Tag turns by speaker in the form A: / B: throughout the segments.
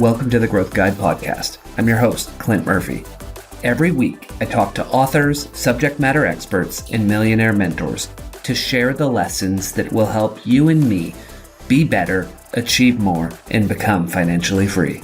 A: Welcome to the Growth Guide podcast. I'm your host, Clint Murphy. Every week, I talk to authors, subject matter experts, and millionaire mentors to share the lessons that will help you and me be better, achieve more, and become financially free.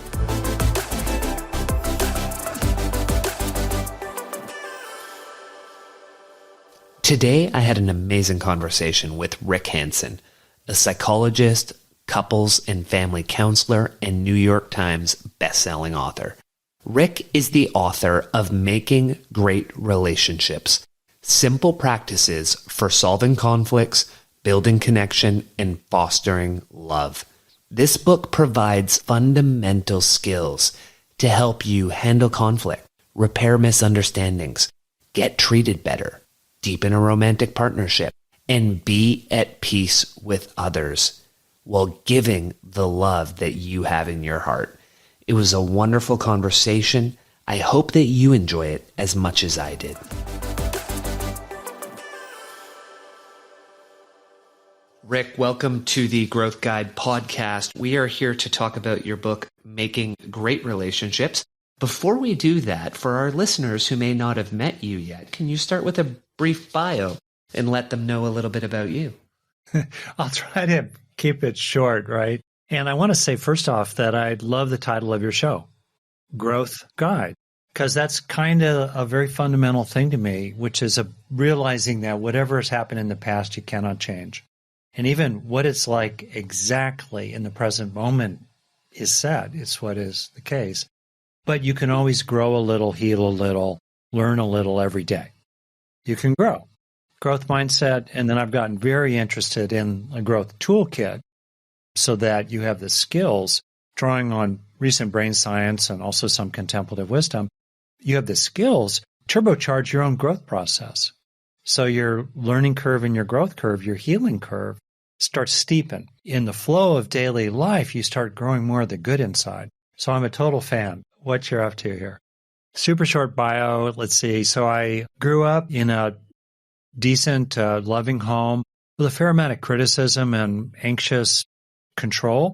A: Today, I had an amazing conversation with Rick Hanson, a psychologist, couples and family counselor, and New York Times bestselling author. Rick is the author of Making Great Relationships, Simple Practices for Solving Conflicts, Building Connection, and Fostering Love. This book provides fundamental skills to help you handle conflict, repair misunderstandings, get treated better, deepen a romantic partnership, and be at peace with others while giving the love that you have in your heart. It was a wonderful conversation. I hope that you enjoy it as much as I did. Rick, welcome to the Growth Guide podcast. We are here to talk about your book, Making Great Relationships. Before we do that, for our listeners who may not have met you yet, can you start with a brief bio and let them know a little bit about you?
B: I'll try to keep it short, right? And I want to say first off that I love the title of your show, Growth Guide, because that's kind of a very fundamental thing to me, which is realizing that whatever has happened in the past, you cannot change. And even what it's like exactly in the present moment is set. It's what is the case. But you can always grow a little, heal a little, learn a little every day. You can grow. Growth mindset, and then I've gotten very interested in a growth toolkit so that you have the skills, drawing on recent brain science and also some contemplative wisdom, you have the skills to turbocharge your own growth process. So your learning curve and your growth curve, your healing curve, starts steeping. In the flow of daily life, you start growing more of the good inside. So I'm a total fan. What you're up to here. Super short bio. Let's see. So I grew up in a decent, loving home with a fair amount of criticism and anxious control.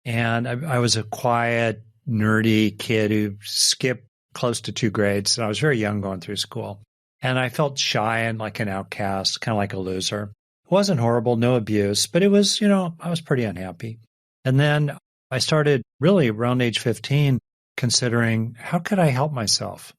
B: And I was a quiet, nerdy kid who skipped close to 2 grades. And I was very young going through school. And I felt shy and like an outcast, kind of like a loser. It wasn't horrible, no abuse, but it was, I was pretty unhappy. And then I started really around age 15 considering how could I help myself?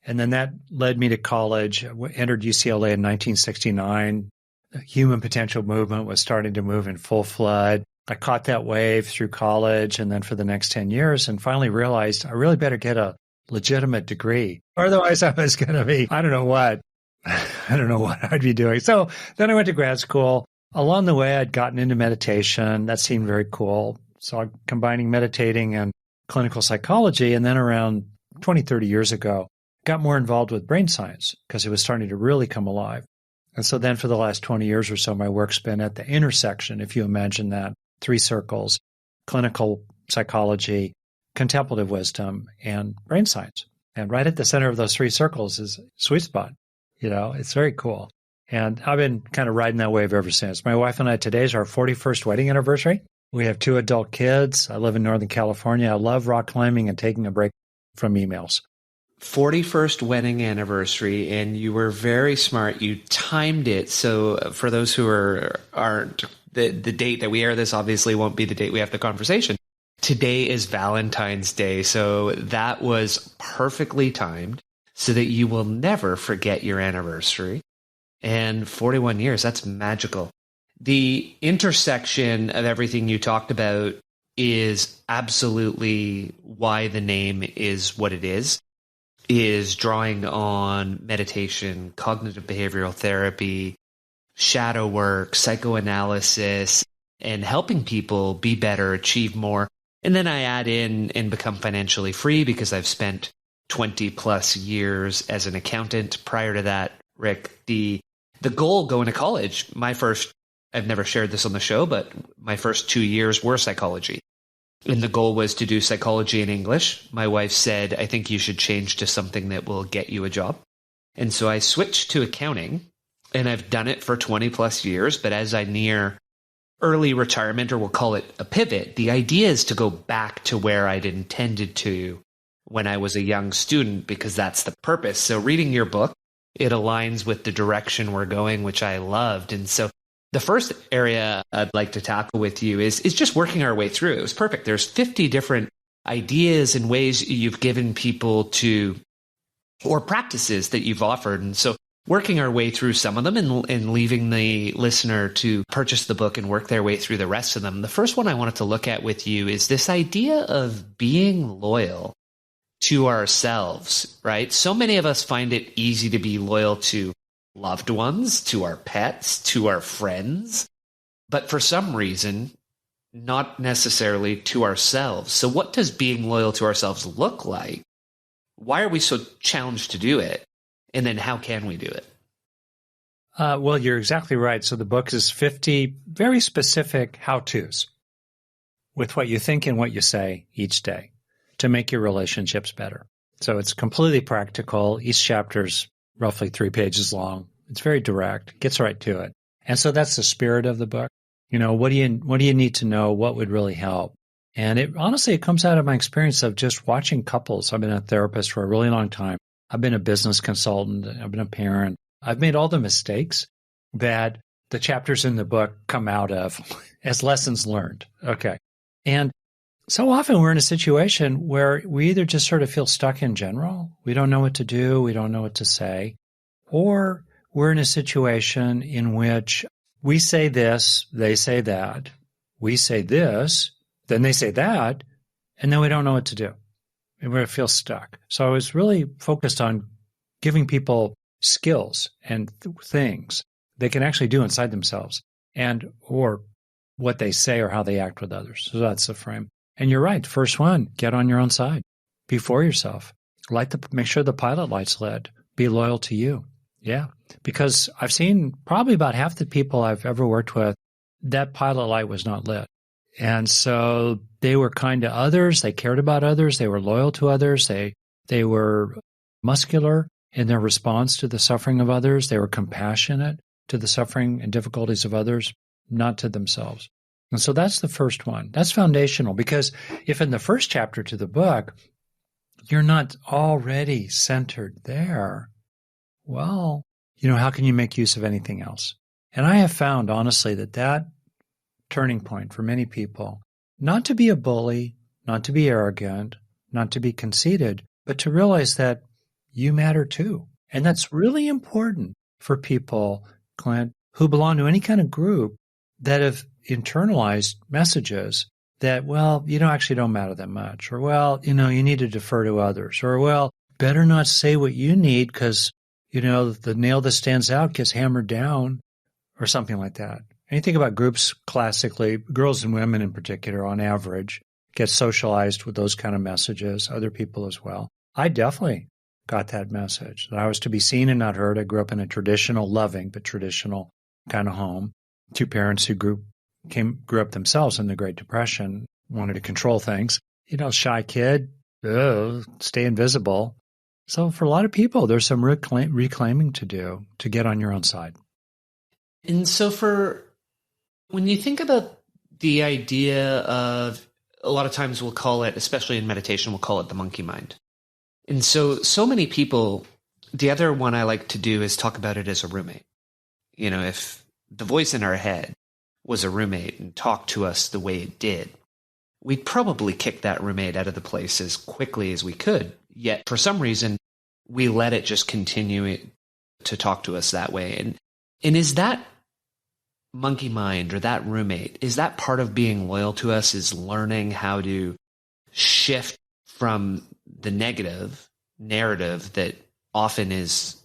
B: And then that led me to college. I entered UCLA in 1969. The human potential movement was starting to move in full flood. I caught that wave through college and then for the next 10 years and finally realized I really better get a legitimate degree. Otherwise, I was going to be, I don't know what I'd be doing. So then I went to grad school. Along the way, I'd gotten into meditation. That seemed very cool. So I'm combining meditating and clinical psychology. And then around 20, 30 years ago, got more involved with brain science because it was starting to really come alive. And so then for the last 20 years or so, my work's been at the intersection, if you imagine that, 3 circles, clinical psychology, contemplative wisdom, and brain science. And right at the center of those 3 circles is sweet spot. It's very cool. And I've been kind of riding that wave ever since. My wife and I, today is our 41st wedding anniversary. We have 2 adult kids. I live in Northern California. I love rock climbing and taking a break from emails.
A: 41st wedding anniversary, and you were very smart. You timed it. So for those who aren't, the date that we air this obviously won't be the date we have the conversation. Today is Valentine's Day. So that was perfectly timed so that you will never forget your anniversary. And 41 years, that's magical. The intersection of everything you talked about is absolutely why the name is what it is drawing on meditation, cognitive behavioral therapy, shadow work, psychoanalysis, and helping people be better, achieve more. And then I add in and become financially free because I've spent 20 plus years as an accountant. Prior to that, Rick, the goal going to college, I've never shared this on the show, but my first 2 years were psychology. And the goal was to do psychology and English. My wife said, I think you should change to something that will get you a job. And so I switched to accounting, and I've done it for 20 plus years. But as I near early retirement, or we'll call it a pivot, the idea is to go back to where I'd intended to when I was a young student, because that's the purpose. So reading your book, it aligns with the direction we're going, which I loved. And so the first area I'd like to tackle with you is just working our way through. It was perfect. There's 50 different ideas and ways you've given people to, or practices that you've offered. And so working our way through some of them and leaving the listener to purchase the book and work their way through the rest of them. The first one I wanted to look at with you is this idea of being loyal to ourselves, right? So many of us find it easy to be loyal to loved ones, to our pets, to our friends, but for some reason, not necessarily to ourselves. So what does being loyal to ourselves look like? Why are we so challenged to do it? And then how can we do it?
B: Well, you're exactly right. So the book is 50 very specific how-tos with what you think and what you say each day to make your relationships better. So it's completely practical. Each chapter's roughly 3 pages long. It's very direct, gets right to it. And so that's the spirit of the book. You know, what do you need to know? What would really help? And it comes out of my experience of just watching couples. I've been a therapist for a really long time. I've been a business consultant. I've been a parent. I've made all the mistakes that the chapters in the book come out of as lessons learned. Okay. And so often we're in a situation where we either just sort of feel stuck in general. We don't know what to do. We don't know what to say. Or we're in a situation in which we say this, they say that. We say this, then they say that, and then we don't know what to do. And we feel stuck. So I was really focused on giving people skills and things they can actually do inside themselves, and or what they say or how they act with others. So that's the frame. And you're right. First one, get on your own side. Be for yourself. Make sure the pilot light's lit. Be loyal to you. Yeah. Because I've seen probably about half the people I've ever worked with, that pilot light was not lit. And so they were kind to others. They cared about others. They were loyal to others. They were muscular in their response to the suffering of others. They were compassionate to the suffering and difficulties of others, not to themselves. And so that's the first one. That's foundational, because if in the first chapter to the book, you're not already centered there, well, how can you make use of anything else? And I have found, honestly, that turning point for many people, not to be a bully, not to be arrogant, not to be conceited, but to realize that you matter too. And that's really important for people, Clint, who belong to any kind of group that have internalized messages that, well, you actually don't matter that much, or, well, you need to defer to others, or, well, better not say what you need because, the nail that stands out gets hammered down, or something like that. And you think about groups classically, girls and women in particular, on average, get socialized with those kind of messages, other people as well. I definitely got that message, that I was to be seen and not heard. I grew up in a traditional, loving, but traditional kind of home. 2 parents who grew up themselves in the Great Depression, wanted to control things. Shy kid, stay invisible. So for a lot of people, there's some reclaiming to do to get on your own side.
A: And so when you think about the idea of, a lot of times we'll call it, especially in meditation, we'll call it the monkey mind. And so many people, the other one I like to do is talk about it as a roommate. If the voice in our head was a roommate and talked to us the way it did, we'd probably kick that roommate out of the place as quickly as we could. Yet for some reason, we let it just continue to talk to us that way. And is that monkey mind, or that roommate, is that part of being loyal to us, is learning how to shift from the negative narrative that often it's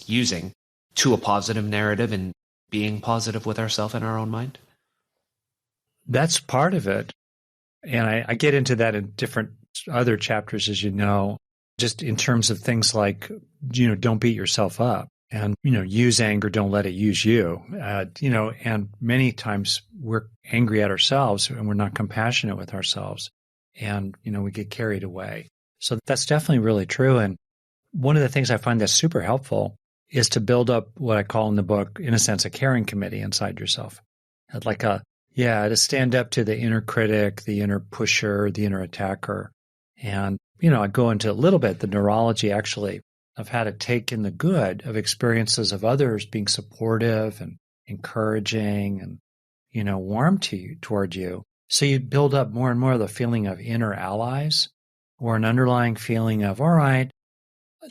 A: using to a positive narrative and being positive with ourselves in our own mind?
B: That's part of it. And I get into that in different other chapters, as you know, just in terms of things like, don't beat yourself up, and, use anger, don't let it use you. And many times we're angry at ourselves and we're not compassionate with ourselves, and, we get carried away. So that's definitely really true. And one of the things I find that's super helpful is to build up what I call in the book, in a sense, a caring committee inside yourself. Like Yeah, to stand up to the inner critic, the inner pusher, the inner attacker. And, you know, I go into a little bit the neurology actually of how to take in the good of experiences of others being supportive and encouraging and, you know, warm to you, toward you. So you build up more and more the feeling of inner allies or an underlying feeling of, all right,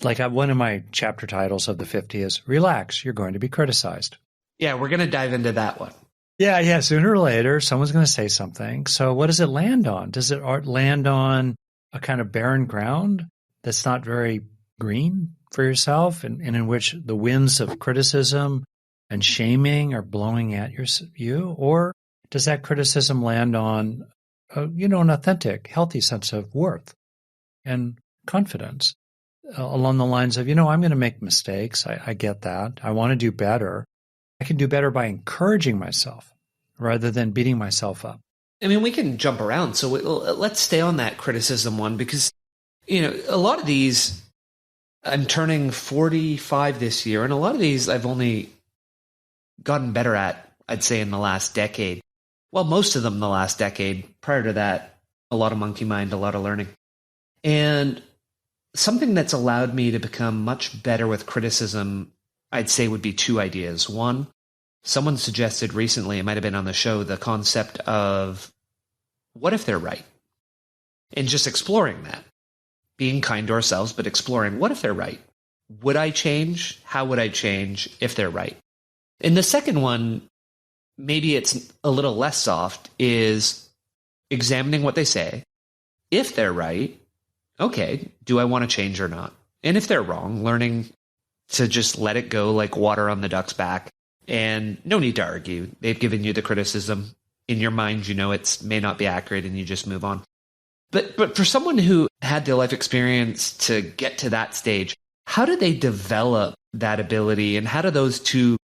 B: like one of my chapter titles of the 50 is relax, you're going to be criticized.
A: Yeah, we're going to dive into that one.
B: Yeah. Sooner or later, someone's going to say something. So what does it land on? Does it land on a kind of barren ground that's not very green for yourself and in which the winds of criticism and shaming are blowing at you? Or does that criticism land on, an authentic, healthy sense of worth and confidence along the lines of, I'm going to make mistakes. I get that. I want to do better. I can do better by encouraging myself rather than beating myself up.
A: I mean, we can jump around. So let's stay on that criticism one because, a lot of these, I'm turning 45 this year, and a lot of these I've only gotten better at, I'd say, in the last decade. Well, most of them the last decade. Prior to that, a lot of monkey mind, a lot of learning. And something that's allowed me to become much better with criticism, I'd say, would be two ideas. One, someone suggested recently, it might have been on the show, the concept of what if they're right? And just exploring that. Being kind to ourselves, but exploring what if they're right? Would I change? How would I change if they're right? And the second one, maybe it's a little less soft, is examining what they say. If they're right, okay, do I want to change or not? And if they're wrong, learning to just let it go like water on the duck's back and no need to argue. They've given you the criticism. In your mind, it may not be accurate and you just move on. But for someone who had the life experience to get to that stage, how do they develop that ability and how do those two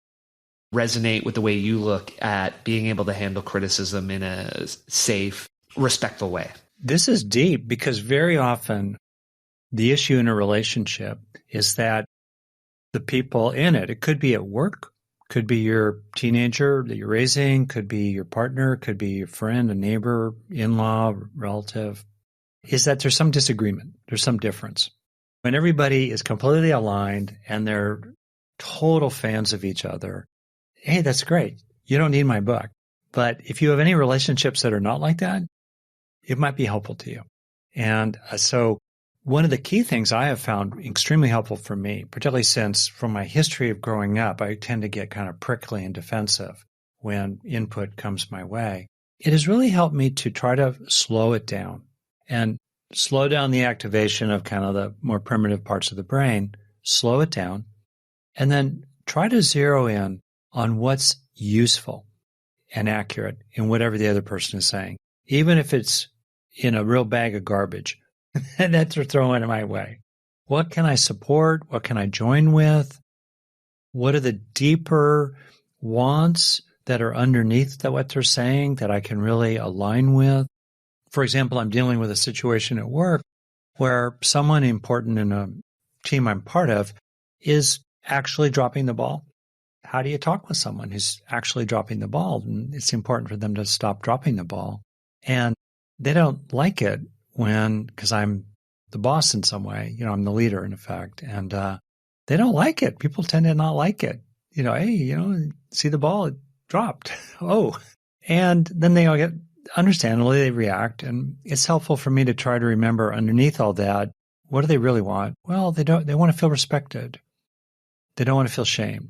A: resonate with the way you look at being able to handle criticism in a safe, respectful way?
B: This is deep because very often the issue in a relationship is that the people in it could be at work, could be your teenager that you're raising, could be your partner, could be your friend, a neighbor, in-law, relative, is that there's some disagreement, there's some difference. When everybody is completely aligned and they're total fans of each other, hey, that's great. You don't need my book. But if you have any relationships that are not like that, it might be helpful to you. And so one of the key things I have found extremely helpful for me, particularly since from my history of growing up, I tend to get kind of prickly and defensive when input comes my way. It has really helped me to try to slow it down and slow down the activation of kind of the more primitive parts of the brain, slow it down, and then try to zero in on what's useful and accurate in whatever the other person is saying, even if it's in a real bag of garbage that they're throwing my way. What can I support? What can I join with? What are the deeper wants that are underneath what they're saying that I can really align with? For example, I'm dealing with a situation at work where someone important in a team I'm part of is actually dropping the ball. How do you talk with someone who's actually dropping the ball? And it's important for them to stop dropping the ball. And they don't like it because I'm the boss in some way, I'm the leader in effect. And they don't like it. People tend to not like it. Hey, see the ball, it dropped. Oh. And then they all get, understandably, they react. And it's helpful for me to try to remember underneath all that, what do they really want? Well, they want to feel respected. They don't want to feel shame.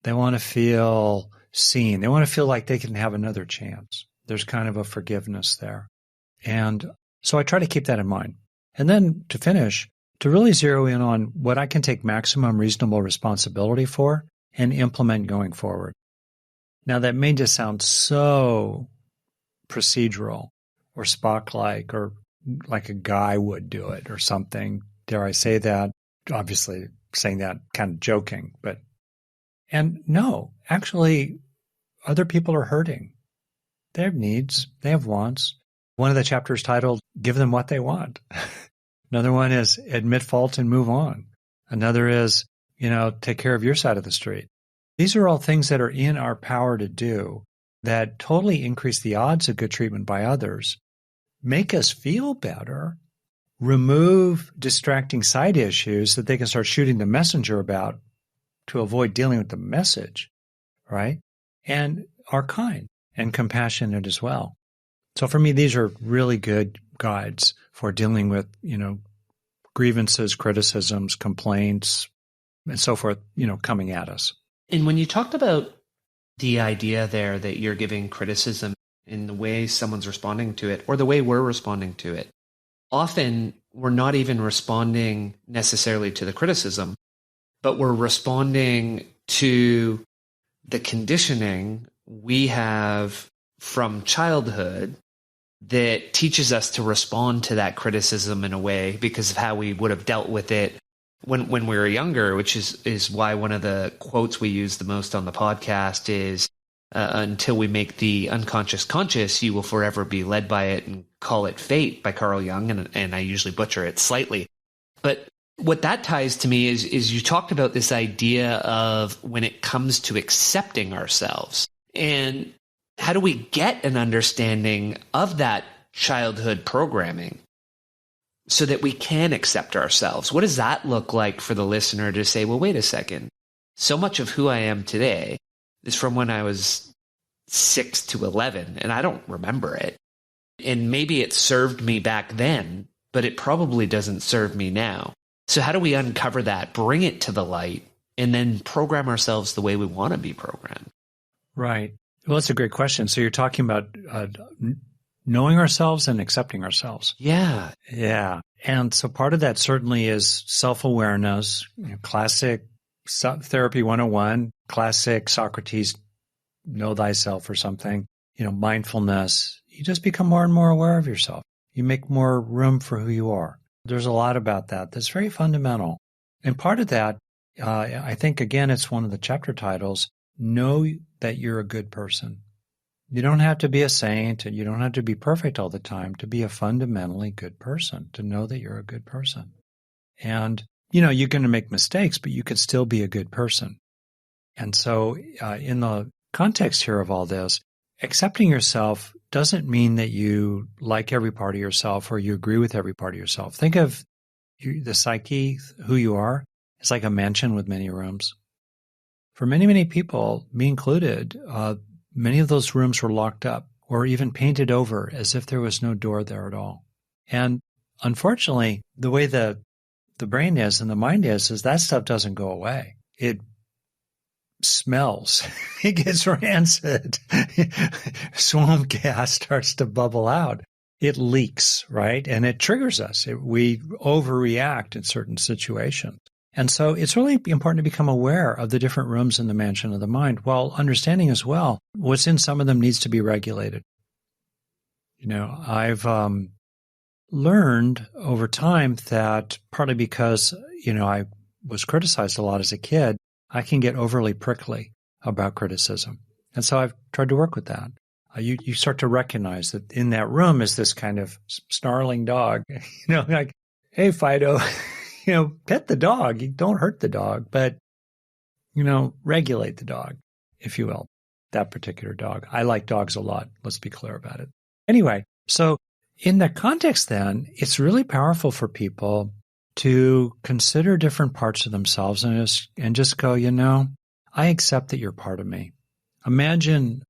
B: They want to feel seen. They want to feel like they can have another chance. There's kind of a forgiveness there. And so I try to keep that in mind. And then to finish, to really zero in on what I can take maximum reasonable responsibility for and implement going forward. Now, that may just sound so procedural or Spock-like or like a guy would do it or something. Dare I say that? Obviously, saying that kind of joking, but and no, actually, other people are hurting. They have needs. They have wants. One of the chapters titled, Give Them What They Want. Another one is Admit Fault and Move On. Another is, take care of your side of the street. These are all things that are in our power to do. that totally increase the odds of good treatment by others, make us feel better, remove distracting side issues that they can start shooting the messenger about to avoid dealing with the message, right? And are kind and compassionate as well. So for me, these are really good guides for dealing with, grievances, criticisms, complaints, and so forth, coming at us.
A: And when you talked about the idea there that you're giving criticism in the way someone's responding to it or the way we're responding to it, often we're not even responding necessarily to the criticism, but we're responding to the conditioning we have from childhood that teaches us to respond to that criticism in a way because of how we would have dealt with it when we were younger, which is why one of the quotes we use the most on the podcast is, until we make the unconscious conscious, you will forever be led by it, and call it fate by Carl Jung. And I usually butcher it slightly. But what that ties to me is you talked about this idea of when it comes to accepting ourselves, and how do we get an understanding of that childhood programming so that we can accept ourselves? What does that look like for the listener to say, well, wait a second, so much of who I am today is from when I was 6 to 11, and I don't remember it. And maybe it served me back then, but it probably doesn't serve me now. So how do we uncover that, bring it to the light, and then program ourselves the way we want to be programmed?
B: Right. Well, that's a great question. So you're talking about knowing ourselves and accepting ourselves.
A: Yeah.
B: Yeah. And so part of that certainly is self-awareness, classic therapy 101, classic Socrates, know thyself or something, mindfulness. You just become more and more aware of yourself. You make more room for who you are. There's a lot about that that's very fundamental. And part of that, I think, again, it's one of the chapter titles, know that you're a good person. You don't have to be a saint and you don't have to be perfect all the time to be a fundamentally good person, to know that you're a good person. And, you're going to make mistakes, but you could still be a good person. And so in the context here of all this, accepting yourself doesn't mean that you like every part of yourself or you agree with every part of yourself. Think of the psyche, who you are, it's like a mansion with many rooms. For many, many people, me included, many of those rooms were locked up or even painted over as if there was no door there at all. And unfortunately, the way the brain is and the mind is that stuff doesn't go away. It smells. It gets rancid. Swamp gas starts to bubble out. It leaks, right? And it triggers us. We overreact in certain situations. And so it's really important to become aware of the different rooms in the mansion of the mind while understanding as well what's in some of them needs to be regulated. I've learned over time that partly because, I was criticized a lot as a kid, I can get overly prickly about criticism. And so I've tried to work with that. You start to recognize that in that room is this kind of snarling dog, like, hey, Fido, pet the dog. You don't hurt the dog, but, regulate the dog, if you will, that particular dog. I like dogs a lot. Let's be clear about it. Anyway, so in that context, then, it's really powerful for people to consider different parts of themselves and just go, I accept that you're part of me. Imagine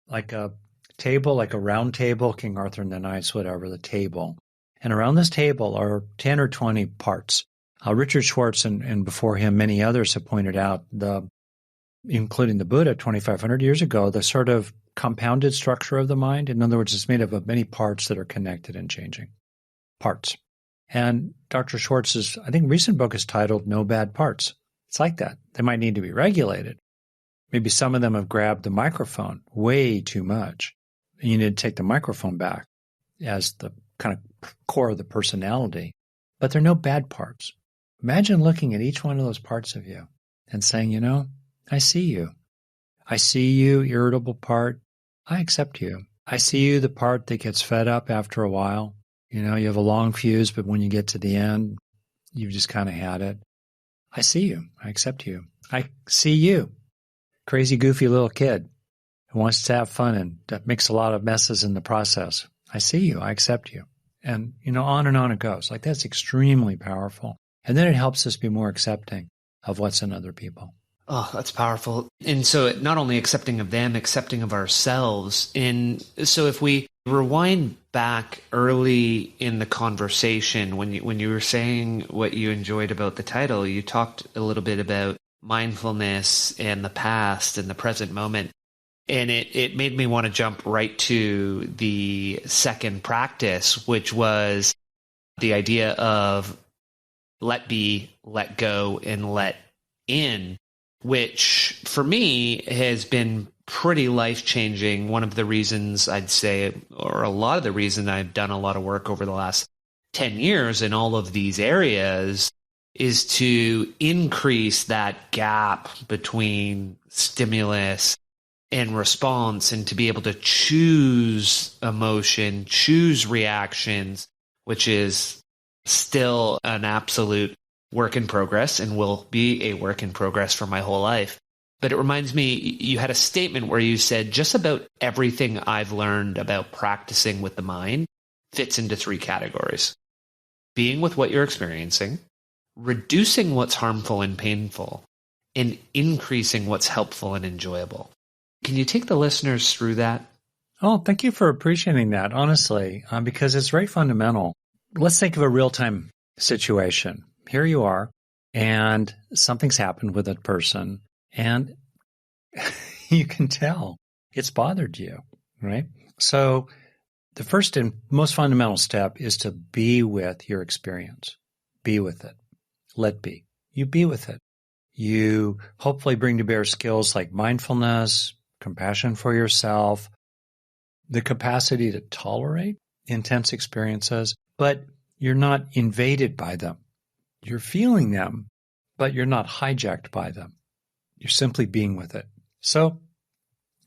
B: like a table, like a round table, King Arthur and the Knights, whatever, the table. And around this table are 10 or 20 parts. Richard Schwartz and before him, many others have pointed out, including the Buddha 2,500 years ago, the sort of compounded structure of the mind. In other words, it's made up of many parts that are connected and changing. Parts. And Dr. Schwartz's, I think, recent book is titled No Bad Parts. It's like that. They might need to be regulated. Maybe some of them have grabbed the microphone way too much. And you need to take the microphone back as the kind of core of the personality. But there are no bad parts. Imagine looking at each one of those parts of you and saying, I see you. I see you, irritable part. I accept you. I see you, the part that gets fed up after a while. You have a long fuse, but when you get to the end, you've just kind of had it. I see you. I accept you. I see you. Crazy, goofy little kid who wants to have fun and that makes a lot of messes in the process. I see you. I accept you. And, on and on it goes. Like, that's extremely powerful. And then it helps us be more accepting of what's in other people.
A: Oh, that's powerful. And so not only accepting of them, accepting of ourselves. And so if we rewind back early in the conversation, when you were saying what you enjoyed about the title, you talked a little bit about mindfulness and the past and the present moment. And it made me want to jump right to the second practice, which was the idea of let be, let go, and let in, which for me has been pretty life-changing. One of the reasons I'd say, or a lot of the reason I've done a lot of work over the last 10 years in all of these areas is to increase that gap between stimulus and response, and to be able to choose emotion, choose reactions, which is still an absolute work in progress and will be a work in progress for my whole life. But it reminds me, you had a statement where you said just about everything I've learned about practicing with the mind fits into 3 categories: being with what you're experiencing, reducing what's harmful and painful, and increasing what's helpful and enjoyable. Can you take the listeners through that?
B: Oh, thank you for appreciating that, honestly, because it's very fundamental. Let's think of a real-time situation. Here you are, and something's happened with a person, and you can tell it's bothered you, right? So the first and most fundamental step is to be with your experience. Be with it. Let be. You be with it. You hopefully bring to bear skills like mindfulness, compassion for yourself, the capacity to tolerate intense experiences, but you're not invaded by them. You're feeling them, but you're not hijacked by them. You're simply being with it. So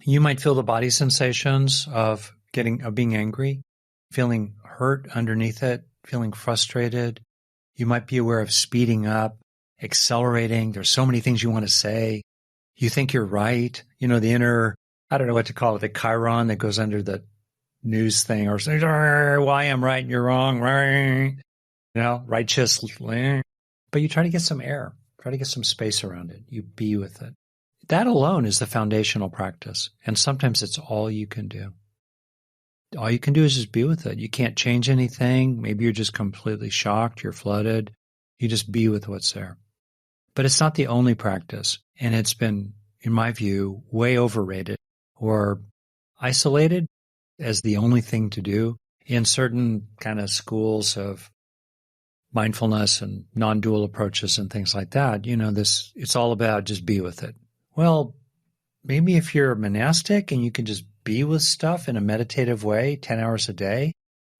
B: you might feel the body sensations of being angry, feeling hurt underneath it, feeling frustrated. You might be aware of speeding up, accelerating. There's so many things you want to say. You think you're right. The inner, I don't know what to call it, the chiron that goes under the news thing, or says, well, I am right and you're wrong. Righteous. But you try to get some air, try to get some space around it. You be with it. That alone is the foundational practice. And sometimes it's all you can do. All you can do is just be with it. You can't change anything. Maybe you're just completely shocked. You're flooded. You just be with what's there. But it's not the only practice. And it's been, in my view, way overrated or isolated as the only thing to do in certain kind of schools of mindfulness and non-dual approaches and things like that. It's all about just be with it. Well, maybe if you're monastic and you can just be with stuff in a meditative way, 10 hours a day,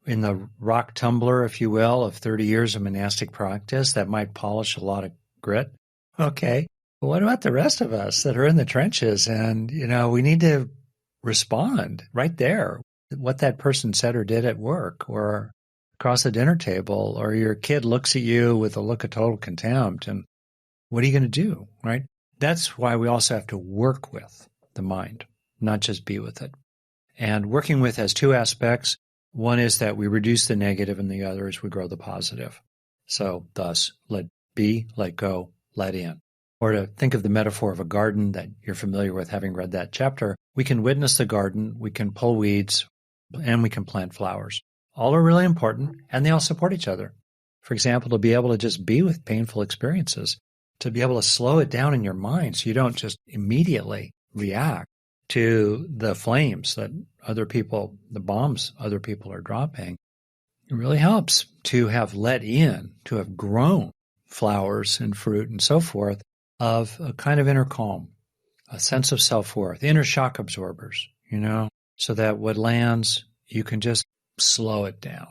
B: in the rock tumbler, if you will, of 30 years of monastic practice, that might polish a lot of grit. Okay. But what about the rest of us that are in the trenches? And, we need to respond right there. What that person said or did at work or across the dinner table, or your kid looks at you with a look of total contempt. And what are you going to do, right? That's why we also have to work with the mind, not just be with it. And working with has 2 aspects. One is that we reduce the negative, and the other is we grow the positive. So thus, let be, let go, let in. Or to think of the metaphor of a garden that you're familiar with, having read that chapter, we can witness the garden, we can pull weeds, and we can plant flowers. All are really important, and they all support each other. For example, to be able to just be with painful experiences, to be able to slow it down in your mind so you don't just immediately react to the flames that the bombs other people are dropping. It really helps to have let in, to have grown flowers and fruit and so forth of a kind of inner calm, a sense of self-worth, inner shock absorbers, so that what lands, you can just slow it down.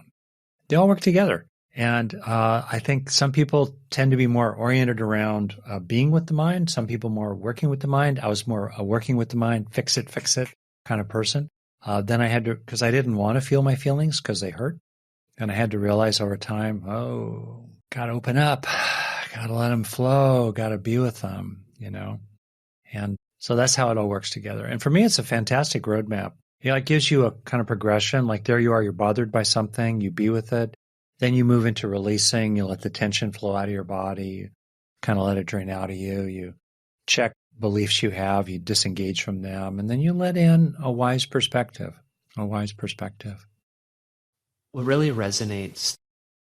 B: They all work together. And I think some people tend to be more oriented around being with the mind. Some people more working with the mind. I was more working with the mind, fix it kind of person. Then I had to, because I didn't want to feel my feelings because they hurt. And I had to realize over time, got to open up, got to let them flow, got to be with them, And So that's how it all works together. And for me, it's a fantastic roadmap. It gives you a kind of progression. Like there you are, you're bothered by something, you be with it. Then you move into releasing, you let the tension flow out of your body, you kind of let it drain out of you. You check beliefs you have, you disengage from them, and then you let in a wise perspective, a wise perspective.
A: What really resonates,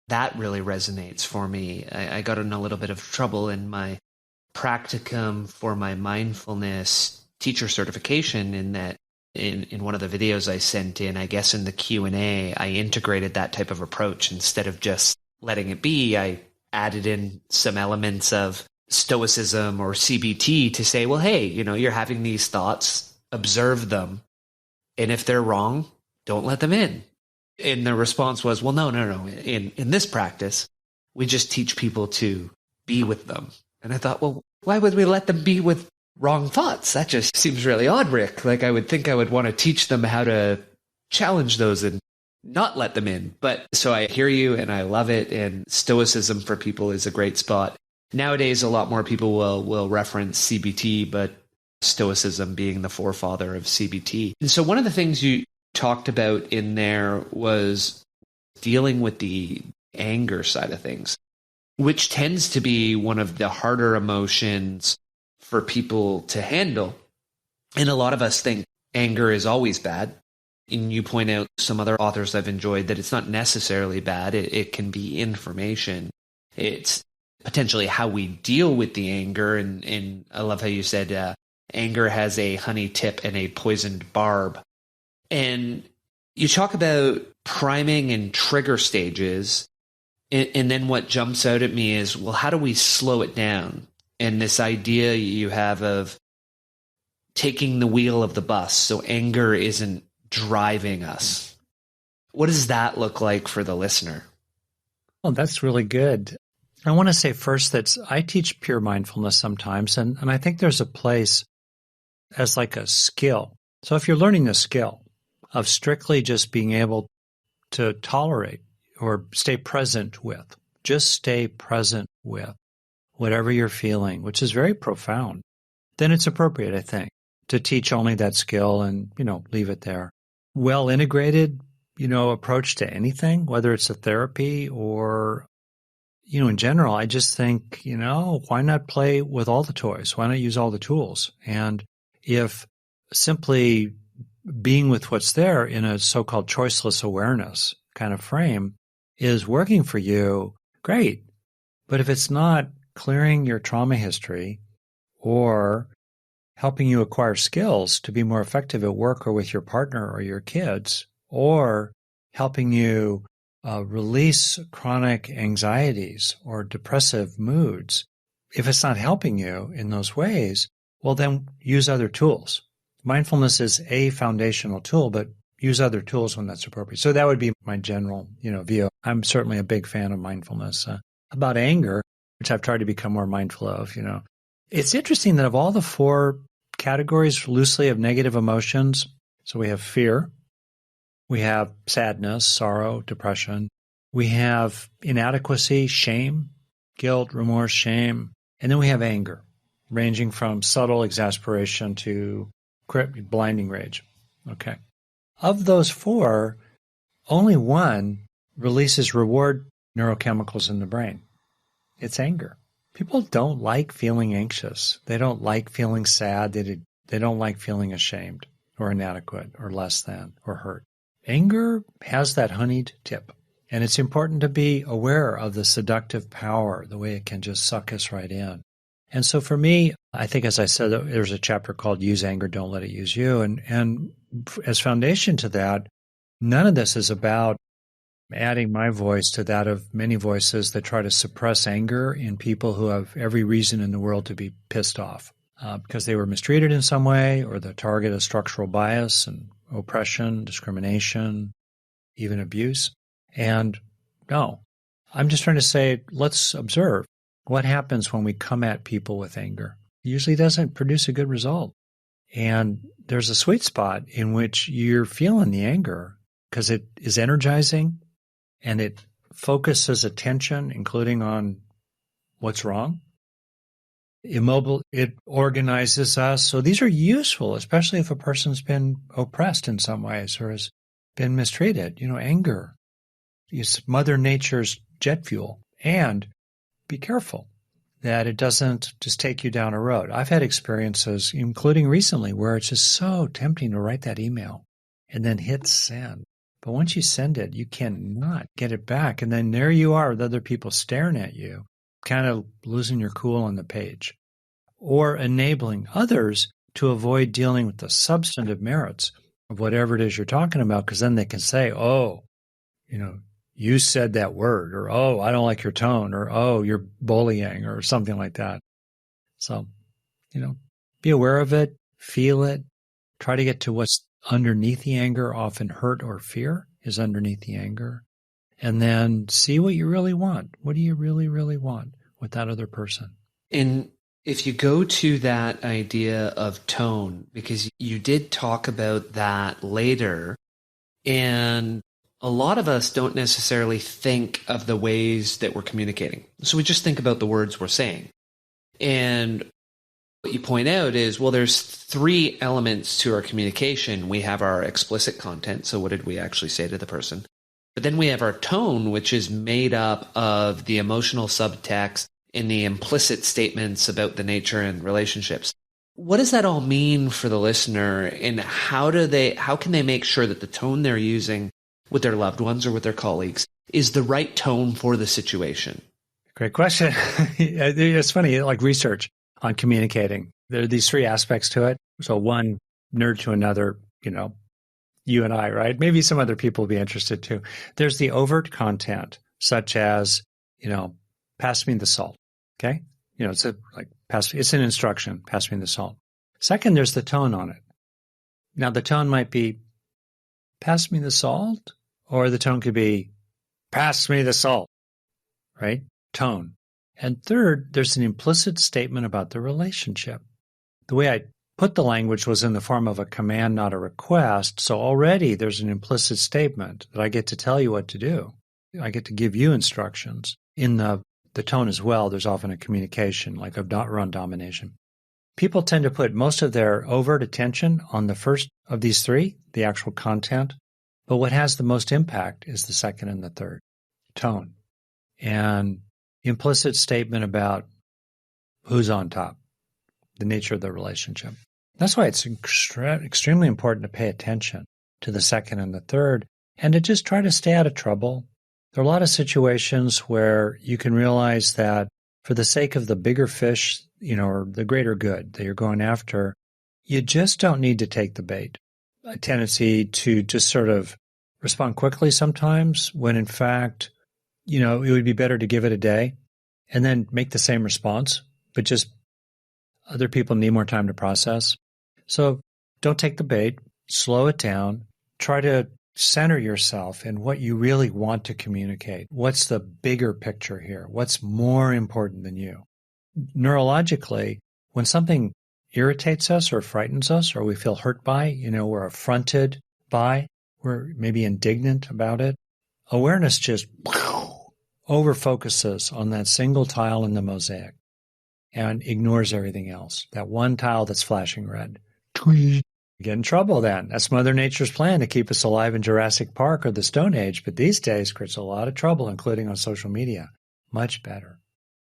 A: that really resonates for me. I got in a little bit of trouble in my practicum for my mindfulness teacher certification in that in one of the videos I sent in, I guess in the Q&A, I integrated that type of approach. Instead of just letting it be, I added in some elements of stoicism or CBT to say, well, hey, you're having these thoughts, observe them. And if they're wrong, don't let them in. And the response was, well, no. In this practice, we just teach people to be with them. And I thought, well, why would we let them be with wrong thoughts? That just seems really odd, Rick. Like I would think I would want to teach them how to challenge those and not let them in. But so I hear you and I love it. And stoicism for people is a great spot. Nowadays, a lot more people will reference CBT, but stoicism being the forefather of CBT. And so one of the things you talked about in there was dealing with the anger side of things, which tends to be one of the harder emotions for people to handle. And a lot of us think anger is always bad. And you point out some other authors I've enjoyed that it's not necessarily bad. It can be information. It's potentially how we deal with the anger. And I love how you said anger has a honey tip and a poisoned barb. And you talk about priming and trigger stages. And then what jumps out at me is, well, how do we slow it down? And this idea you have of taking the wheel of the bus so anger isn't driving us. What does that look like for the listener?
B: Oh, that's really good. I want to say first that I teach pure mindfulness sometimes, and I think there's a place as like a skill. So if you're learning a skill of strictly just being able to tolerate or stay present with, just stay present with whatever you're feeling, which is very profound, then it's appropriate, I think, to teach only that skill and, leave it there. Well integrated, approach to anything, whether it's a therapy or, in general, I just think, why not play with all the toys? Why not use all the tools? And if simply being with what's there in a so-called choiceless awareness kind of frame is working for you, great. But if it's not clearing your trauma history or helping you acquire skills to be more effective at work or with your partner or your kids, or helping you release chronic anxieties or depressive moods, if it's not helping you in those ways, well, then use other tools. Mindfulness is a foundational tool, but use other tools when that's appropriate. So that would be my general, view. I'm certainly a big fan of mindfulness. About anger, which I've tried to become more mindful of, It's interesting that of all the 4 categories loosely of negative emotions, so we have fear, we have sadness, sorrow, depression, we have inadequacy, shame, guilt, remorse, shame, and then we have anger, ranging from subtle exasperation to blinding rage. Okay. Of those 4, only one releases reward neurochemicals in the brain. It's anger. People don't like feeling anxious. They don't like feeling sad. They don't like feeling ashamed or inadequate or less than or hurt. Anger has that honeyed tip. And it's important to be aware of the seductive power, the way it can just suck us right in. And so for me, I think, as I said, there's a chapter called Use Anger, Don't Let It Use You. And as foundation to that, none of this is about adding my voice to that of many voices that try to suppress anger in people who have every reason in the world to be pissed off because they were mistreated in some way or the target of structural bias and oppression, discrimination, even abuse. And no, I'm just trying to say, let's observe what happens when we come at people with anger. It usually doesn't produce a good result. And there's a sweet spot in which you're feeling the anger because it is energizing and it focuses attention, including on what's wrong. Immobile, it organizes us. So these are useful, especially if a person's been oppressed in some ways or has been mistreated. Anger is Mother Nature's jet fuel. And be careful that it doesn't just take you down a road. I've had experiences, including recently, where it's just so tempting to write that email and then hit send. But once you send it, you cannot get it back. And then there you are with other people staring at you, kind of losing your cool on the page, or enabling others to avoid dealing with the substantive merits of whatever it is you're talking about, because then they can say, oh, you said that word, or, oh, I don't like your tone, or, oh, you're bullying, or something like that. So, be aware of it, feel it, try to get to what's underneath the anger. Often hurt or fear is underneath the anger. And then see what you really want. What do you really, really want with that other person?
A: And if you go to that idea of tone, because you did talk about that later, and a lot of us don't necessarily think of the ways that we're communicating. So we just think about the words we're saying. And what you point out is, well, there's 3 elements to our communication. We have our explicit content. So what did we actually say to the person? But then we have our tone, which is made up of the emotional subtext and the implicit statements about the nature and relationships. What does that all mean for the listener, and how can they make sure that the tone they're using with their loved ones or with their colleagues is the right tone for the situation?
B: Great question. It's funny, like research on communicating. There are these 3 aspects to it. So one, nerd to another, you and I, right? Maybe some other people will be interested too. There's the overt content, such as, pass me the salt. Okay? It's it's an instruction, pass me the salt. Second, there's the tone on it. Now, the tone might be, pass me the salt, or the tone could be, pass me the salt, right? Tone. And third, there's an implicit statement about the relationship. The way I put the language was in the form of a command, not a request. So already there's an implicit statement that I get to tell you what to do. I get to give you instructions. In the tone as well, there's often a communication, like around domination. People tend to put most of their overt attention on the first of these 3, the actual content. But what has the most impact is the second and the third, tone. And implicit statement about who's on top, the nature of the relationship. That's why it's extremely important to pay attention to the second and the third, and to just try to stay out of trouble. There are a lot of situations where you can realize that for the sake of the bigger fish, or the greater good that you're going after, you just don't need to take the bait. A tendency to just sort of respond quickly sometimes, when in fact, it would be better to give it a day and then make the same response, but just other people need more time to process. So don't take the bait, slow it down, try to center yourself in what you really want to communicate. What's the bigger picture here? What's more important than you? Neurologically, when something irritates us or frightens us, or we feel hurt by, we're affronted by, we're maybe indignant about it, awareness just over-focuses on that single tile in the mosaic and ignores everything else. That one tile that's flashing red. You get in trouble then. That's Mother Nature's plan to keep us alive in Jurassic Park or the Stone Age, but these days creates a lot of trouble, including on social media. Much better.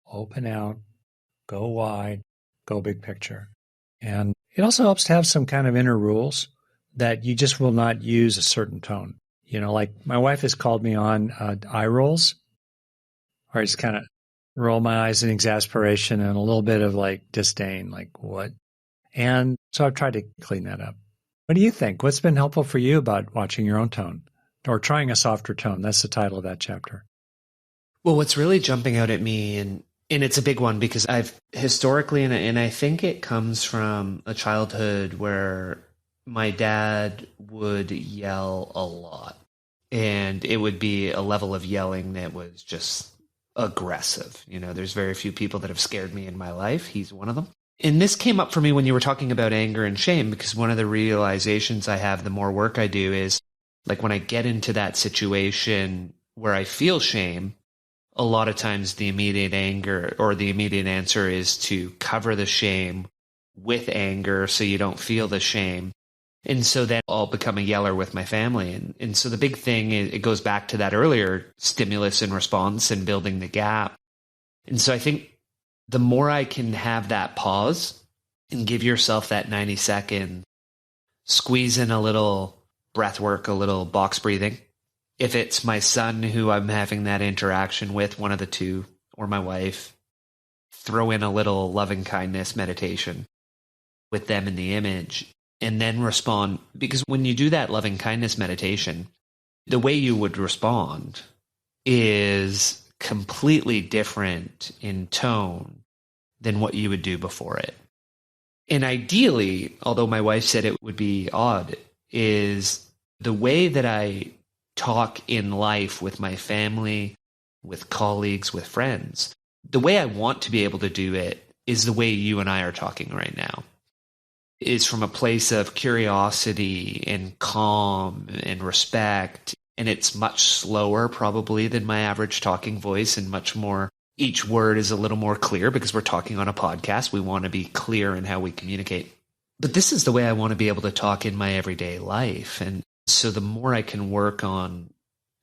B: Open out, go wide, go big picture. And it also helps to have some kind of inner rules that you just will not use a certain tone. Like my wife has called me on eye rolls, or I just kind of roll my eyes in exasperation and a little bit of disdain, like what? And so I've tried to clean that up. What do you think? What's been helpful for you about watching your own tone or trying a softer tone? That's the title of that chapter.
A: Well, what's really jumping out at me, and it's a big one because I've historically, and I think it comes from a childhood where my dad would yell a lot, and it would be a level of yelling that was just aggressive. There's very few people that have scared me in my life. He's one of them. And this came up for me when you were talking about anger and shame, because one of the realizations I have the more work I do is, like, when I get into that situation where I feel shame, a lot of times the immediate anger or the immediate answer is to cover the shame with anger so you don't feel the shame. And so then I'll become a yeller with my family. And so the big thing is it goes back to that earlier stimulus and response and building the gap. And so I think the more I can have that pause and give yourself that 90-second, squeeze in a little breath work, a little box breathing. If it's my son who I'm having that interaction with, one of the two, or my wife, throw in a little loving kindness meditation with them in the image and then respond. Because when you do that loving kindness meditation, the way you would respond is completely different in tone than what you would do before it. And ideally, although my wife said it would be odd, is the way that I talk in life with my family, with colleagues, with friends, the way I want to be able to do it is the way you and I are talking right now. It's from a place of curiosity and calm and respect. And it's much slower probably than my average talking voice and much more, each word is a little more clear because we're talking on a podcast. We want to be clear in how we communicate. But this is the way I want to be able to talk in my everyday life. And so the more I can work on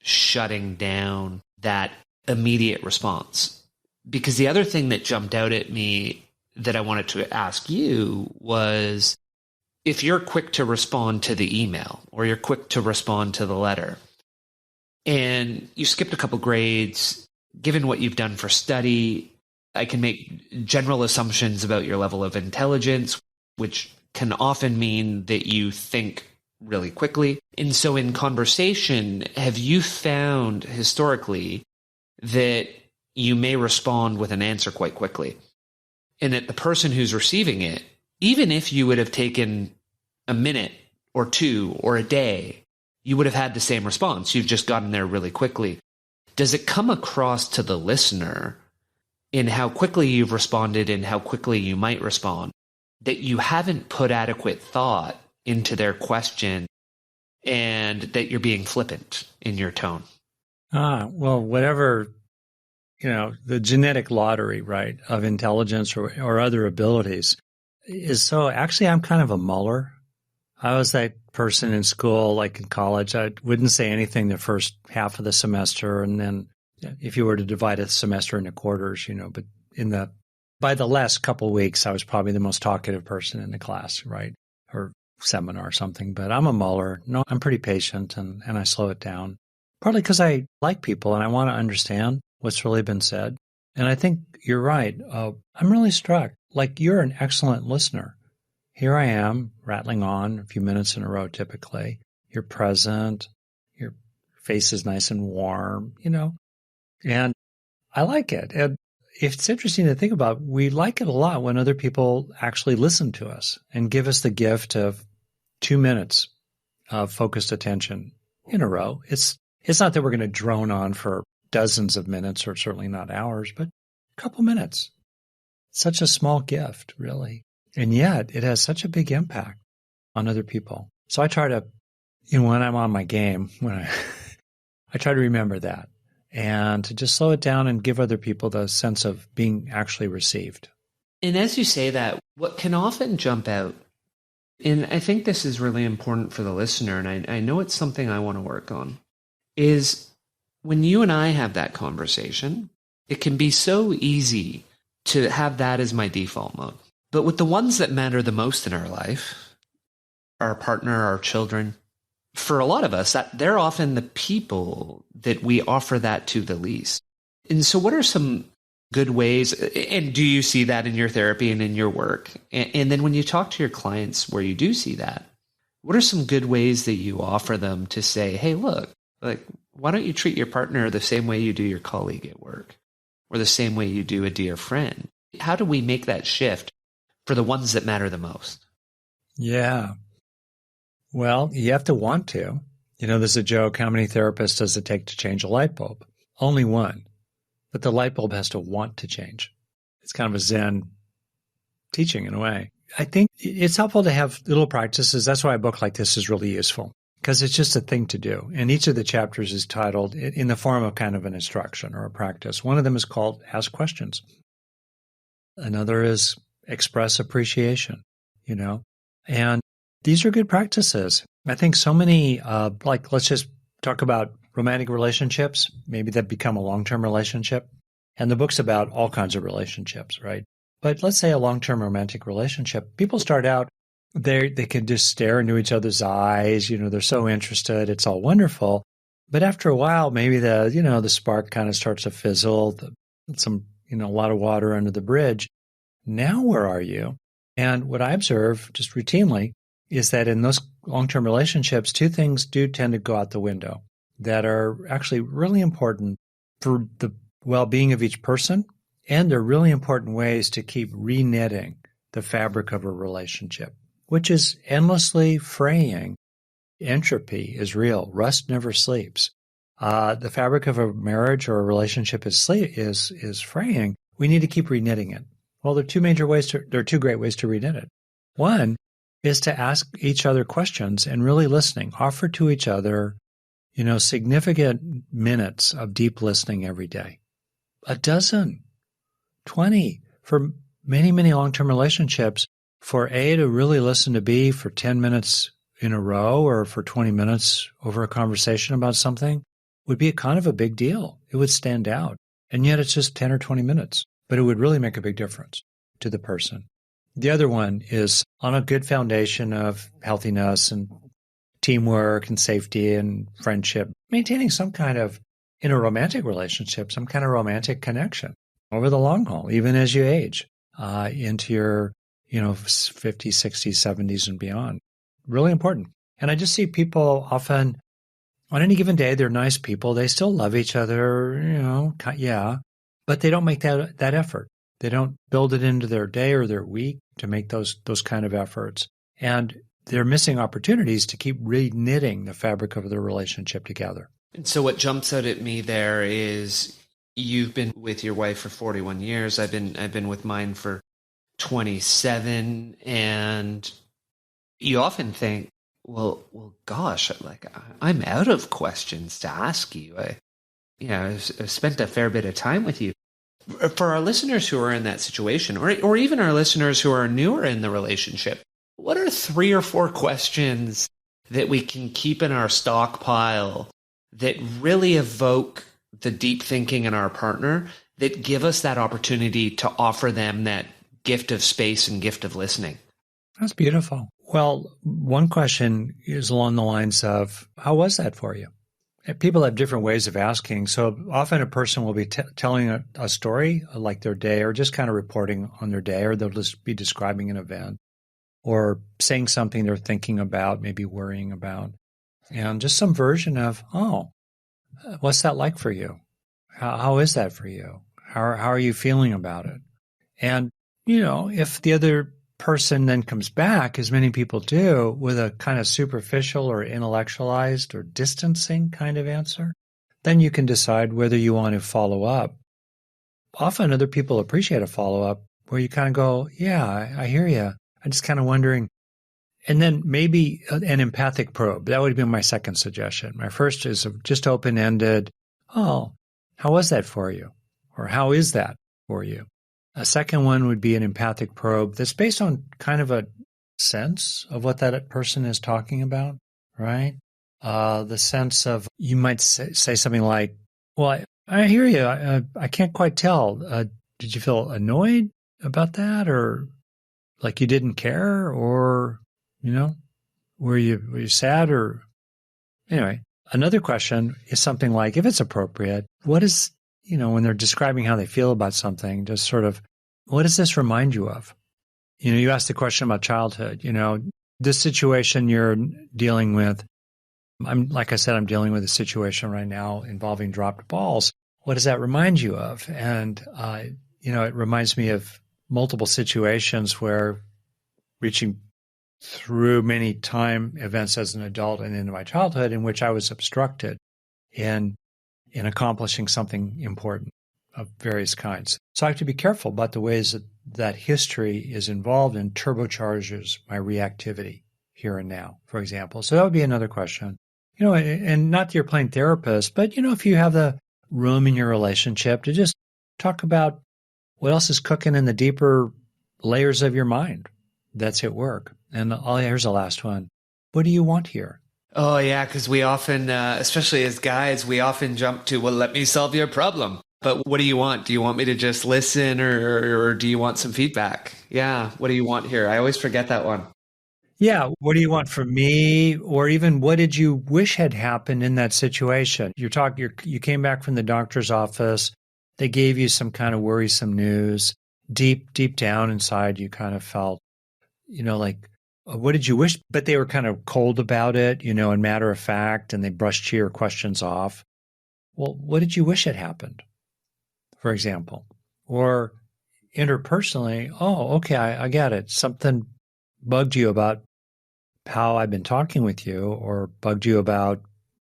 A: shutting down that immediate response. Because the other thing that jumped out at me that I wanted to ask you was, if you're quick to respond to the email or you're quick to respond to the letter and you skipped a couple grades, given what you've done for study, I can make general assumptions about your level of intelligence, which can often mean that you think really quickly. And so in conversation, have you found historically that you may respond with an answer quite quickly? And that the person who's receiving it, even if you would have taken a minute or two or a day, you would have had the same response. You've just gotten there really quickly. Does it come across to the listener in how quickly you've responded and how quickly you might respond that you haven't put adequate thought into their question and that you're being flippant in your tone?
B: Well, whatever, the genetic lottery, right, of intelligence or other abilities is so, actually, I'm kind of a muller. I was that person in school, like in college, I wouldn't say anything the first half of the semester. And then if you were to divide a semester into quarters, but by the last couple of weeks, I was probably the most talkative person in the class, right? Or seminar or something. But I'm a muller. No, I'm pretty patient and I slow it down. Partly because I like people and I want to understand what's really been said. And I think you're right. I'm really struck. Like, you're an excellent listener. Here I am rattling on a few minutes in a row typically. You're present. Your face is nice and warm, and I like it. And it's interesting to think about. We like it a lot when other people actually listen to us and give us the gift of 2 minutes of focused attention in a row. It's not that we're going to drone on for dozens of minutes, or certainly not hours, but a couple minutes. Such a small gift, really. And yet it has such a big impact on other people. So I try to, when I'm on my game, I try to remember that and to just slow it down and give other people the sense of being actually received.
A: And as you say that, what can often jump out, and I think this is really important for the listener, and I know it's something I want to work on, is when you and I have that conversation, it can be so easy to have that as my default mode. But with the ones that matter the most in our life, our partner, our children, for a lot of us, they're often the people that we offer that to the least. And so what are some good ways, and do you see that in your therapy and in your work? And then when you talk to your clients where you do see that, what are some good ways that you offer them to say, hey, look, why don't you treat your partner the same way you do your colleague at work, or the same way you do a dear friend? How do we make that shift for the ones that matter the most?
B: Yeah. Well, you have to want to. There's a joke, how many therapists does it take to change a light bulb? Only one. But the light bulb has to want to change. It's kind of a Zen teaching in a way. I think it's helpful to have little practices. That's why a book like this is really useful. because it's just a thing to do. And each of the chapters is titled in the form of kind of an instruction or a practice. One of them is called Ask Questions. Another is Express Appreciation, and these are good practices. I think so many, let's just talk about romantic relationships, maybe that become a long-term relationship. And the book's about all kinds of relationships, right? But let's say a long-term romantic relationship. People start out, they can just stare into each other's eyes. They're so interested. It's all wonderful. But after a while, maybe the spark kind of starts to fizzle. A lot of water under the bridge. Now where are you? And what I observe just routinely is that in those long-term relationships, two things do tend to go out the window that are actually really important for the well-being of each person, and they're really important ways to keep re-knitting the fabric of a relationship, which is endlessly fraying. Entropy is real. Rust never sleeps. The fabric of a marriage or a relationship is fraying. We need to keep re-knitting it. Well, there are two great ways to re-knit it. One is to ask each other questions and really listening. Offer to each other, significant minutes of deep listening every day. 12, 20, for many, many long-term relationships, for A to really listen to B for 10 minutes in a row or for 20 minutes over a conversation about something would be kind of a big deal. It would stand out. And yet it's just 10 or 20 minutes, but it would really make a big difference to the person. The other one is on a good foundation of healthiness and teamwork and safety and friendship, maintaining some kind of, in a romantic relationship, some kind of romantic connection over the long haul, even as you age into your, 50s, 60s, 70s and beyond. Really important. And I just see people often, on any given day, they're nice people. They still love each other, but they don't make that effort. They don't build it into their day or their week to make those kind of efforts. And they're missing opportunities to keep re-knitting the fabric of their relationship together.
A: And so what jumps out at me there is you've been with your wife for 41 years. I've been with mine for 27. And you often think, well, gosh, I'm out of questions to ask you. I've spent a fair bit of time with you. For our listeners who are in that situation, or even our listeners who are newer in the relationship, what are 3 or 4 questions that we can keep in our stockpile that really evoke the deep thinking in our partner, that give us that opportunity to offer them that gift of space and gift of listening?
B: That's beautiful. Well, one question is along the lines of, how was that for you? People have different ways of asking. So often a person will be telling a story like their day, or just kind of reporting on their day, or they'll just be describing an event or saying something they're thinking about, maybe worrying about, and just some version of, oh, what's that like for you? How is that for you? How are you feeling about it? And, if the other person then comes back, as many people do, with a kind of superficial or intellectualized or distancing kind of answer, then you can decide whether you want to follow up. Often other people appreciate a follow-up where you kind of go, yeah, I hear you. I'm just kind of wondering. And then maybe an empathic probe. That would be my second suggestion. My first is just open-ended, oh, how was that for you? Or how is that for you? A second one would be an empathic probe that's based on kind of a sense of what that person is talking about, right? The sense of, you might say something like, well, I hear you. I can't quite tell. Did you feel annoyed about that, or like you didn't care, or, were you sad, or anyway? Another question is something like, if it's appropriate, what is, when they're describing how they feel about something, just sort of, what does this remind you of? You asked the question about childhood, this situation you're dealing with. Like I said, I'm dealing with a situation right now involving dropped balls. What does that remind you of? And, it reminds me of multiple situations where, reaching through many time events as an adult and into my childhood, in which I was obstructed in accomplishing something important of various kinds. So I have to be careful about the ways that history is involved and turbocharges my reactivity here and now, for example? So that would be another question. And not that you're playing therapist, but, if you have the room in your relationship to just talk about what else is cooking in the deeper layers of your mind that's at work. And here's the last one. What do you want here?
A: Oh, yeah, because we often, especially as guys, we often jump to, well, let me solve your problem. But what do you want? Do you want me to just listen or do you want some feedback? Yeah, what do you want here? I always forget that one.
B: Yeah, what do you want from me? Or even what did you wish had happened in that situation? You came back from the doctor's office. They gave you some kind of worrisome news. Deep down inside, you kind of felt, like, what did you wish? But they were kind of cold about it, and matter of fact, and they brushed your questions off. Well, what did you wish had happened, for example? Or interpersonally, oh, okay, I get it. Something bugged you about how I've been talking with you, or bugged you about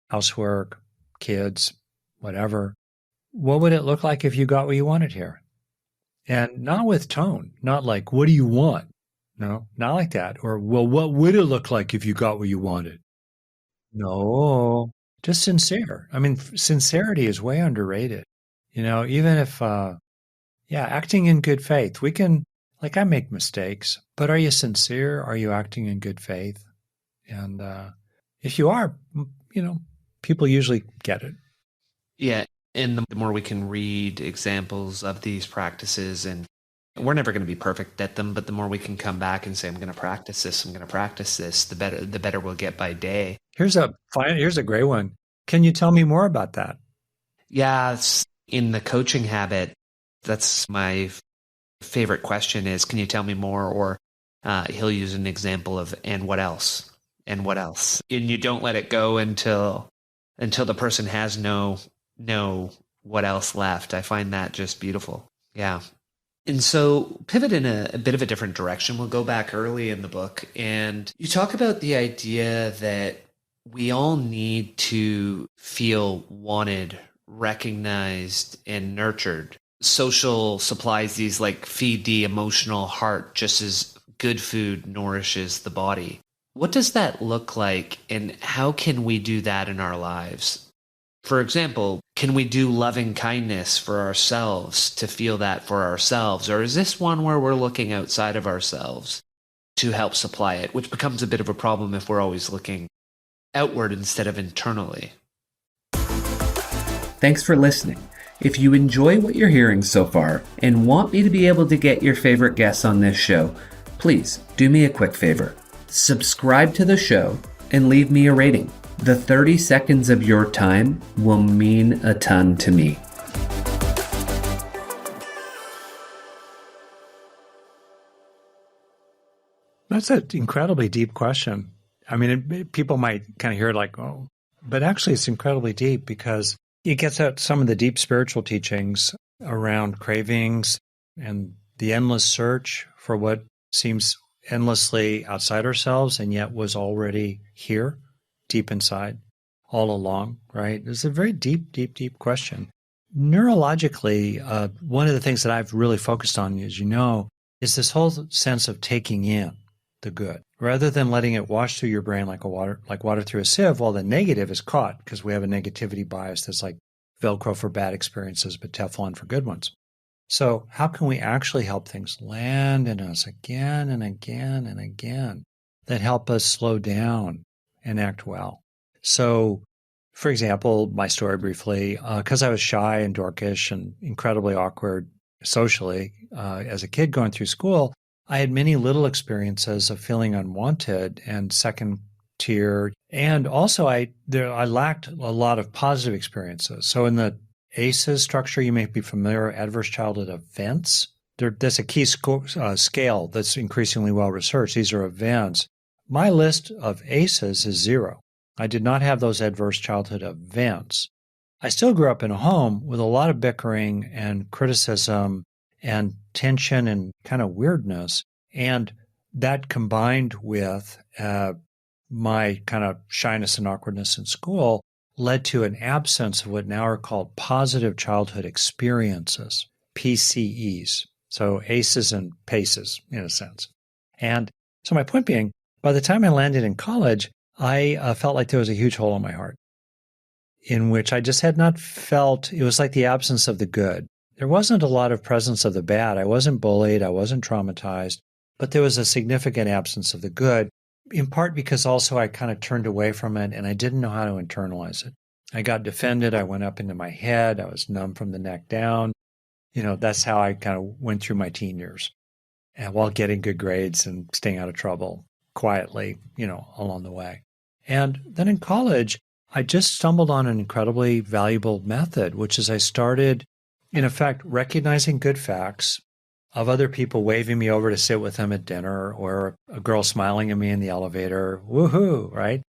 B: housework, kids, whatever. What would it look like if you got what you wanted here? And not with tone, not like, what do you want? No, not like that. Or, well, what would it look like if you got what you wanted? No, just sincere. I mean, sincerity is way underrated. Even if, acting in good faith, I make mistakes, but are you sincere? Are you acting in good faith? And if you are, people usually get it.
A: Yeah. And the more we can read examples of these practices, and we're never going to be perfect at them, but the more we can come back and say, I'm going to practice this, the better we'll get by day.
B: Here's a great one. Can you tell me more about that?
A: Yeah. In the coaching habit, that's my favorite question is, can you tell me more? Or he'll use an example of, and what else? And what else? And you don't let it go until the person has no what else left. I find that just beautiful. Yeah. And so pivot in a bit of a different direction. We'll go back early in the book, and you talk about the idea that we all need to feel wanted, recognized, and nurtured. Social supplies these, like, feed the emotional heart just as good food nourishes the body. What does that look like, and how can we do that in our lives? For example, can we do loving kindness for ourselves to feel that for ourselves? Or is this one where we're looking outside of ourselves to help supply it, which becomes a bit of a problem if we're always looking outward instead of internally? Thanks for listening. If you enjoy what you're hearing so far and want me to be able to get your favorite guests on this show, please do me a quick favor. Subscribe to the show and leave me a rating. The 30 seconds of your time will mean a ton to me.
B: That's an incredibly deep question. I mean, people might kind of hear it like, oh, but actually it's incredibly deep because it gets at some of the deep spiritual teachings around cravings and the endless search for what seems endlessly outside ourselves and yet was already here, deep inside, all along, right? It's a very deep question. Neurologically, one of the things that I've really focused on, as you know, is this whole sense of taking in the good, rather than letting it wash through your brain like water through a sieve, while the negative is caught, because we have a negativity bias that's like Velcro for bad experiences, but Teflon for good ones. So how can we actually help things land in us again and again and again that help us slow down and act well? So, for example, my story briefly, because I was shy and dorkish and incredibly awkward socially as a kid going through school, I had many little experiences of feeling unwanted and second tier. And also I lacked a lot of positive experiences. So in the ACEs structure, you may be familiar, adverse childhood events. That's a key scale that's increasingly well researched. These are events. My list of ACEs is 0. I did not have those adverse childhood events. I still grew up in a home with a lot of bickering and criticism and tension and kind of weirdness. And that combined with my kind of shyness and awkwardness in school led to an absence of what now are called positive childhood experiences, PCEs. So ACEs and PACEs, in a sense. And so my point being, By the time I landed in college, I felt like there was a huge hole in my heart in which I just had not felt, it was like the absence of the good. There wasn't a lot of presence of the bad. I wasn't bullied. I wasn't traumatized, but there was a significant absence of the good, in part because also I kind of turned away from it and I didn't know how to internalize it. I got defended. I went up into my head. I was numb from the neck down. That's how I kind of went through my teen years, and while getting good grades and staying out of trouble quietly, along the way. And then in college, I just stumbled on an incredibly valuable method, which is I started, in effect, recognizing good facts of other people waving me over to sit with them at dinner, or a girl smiling at me in the elevator. Woohoo, right?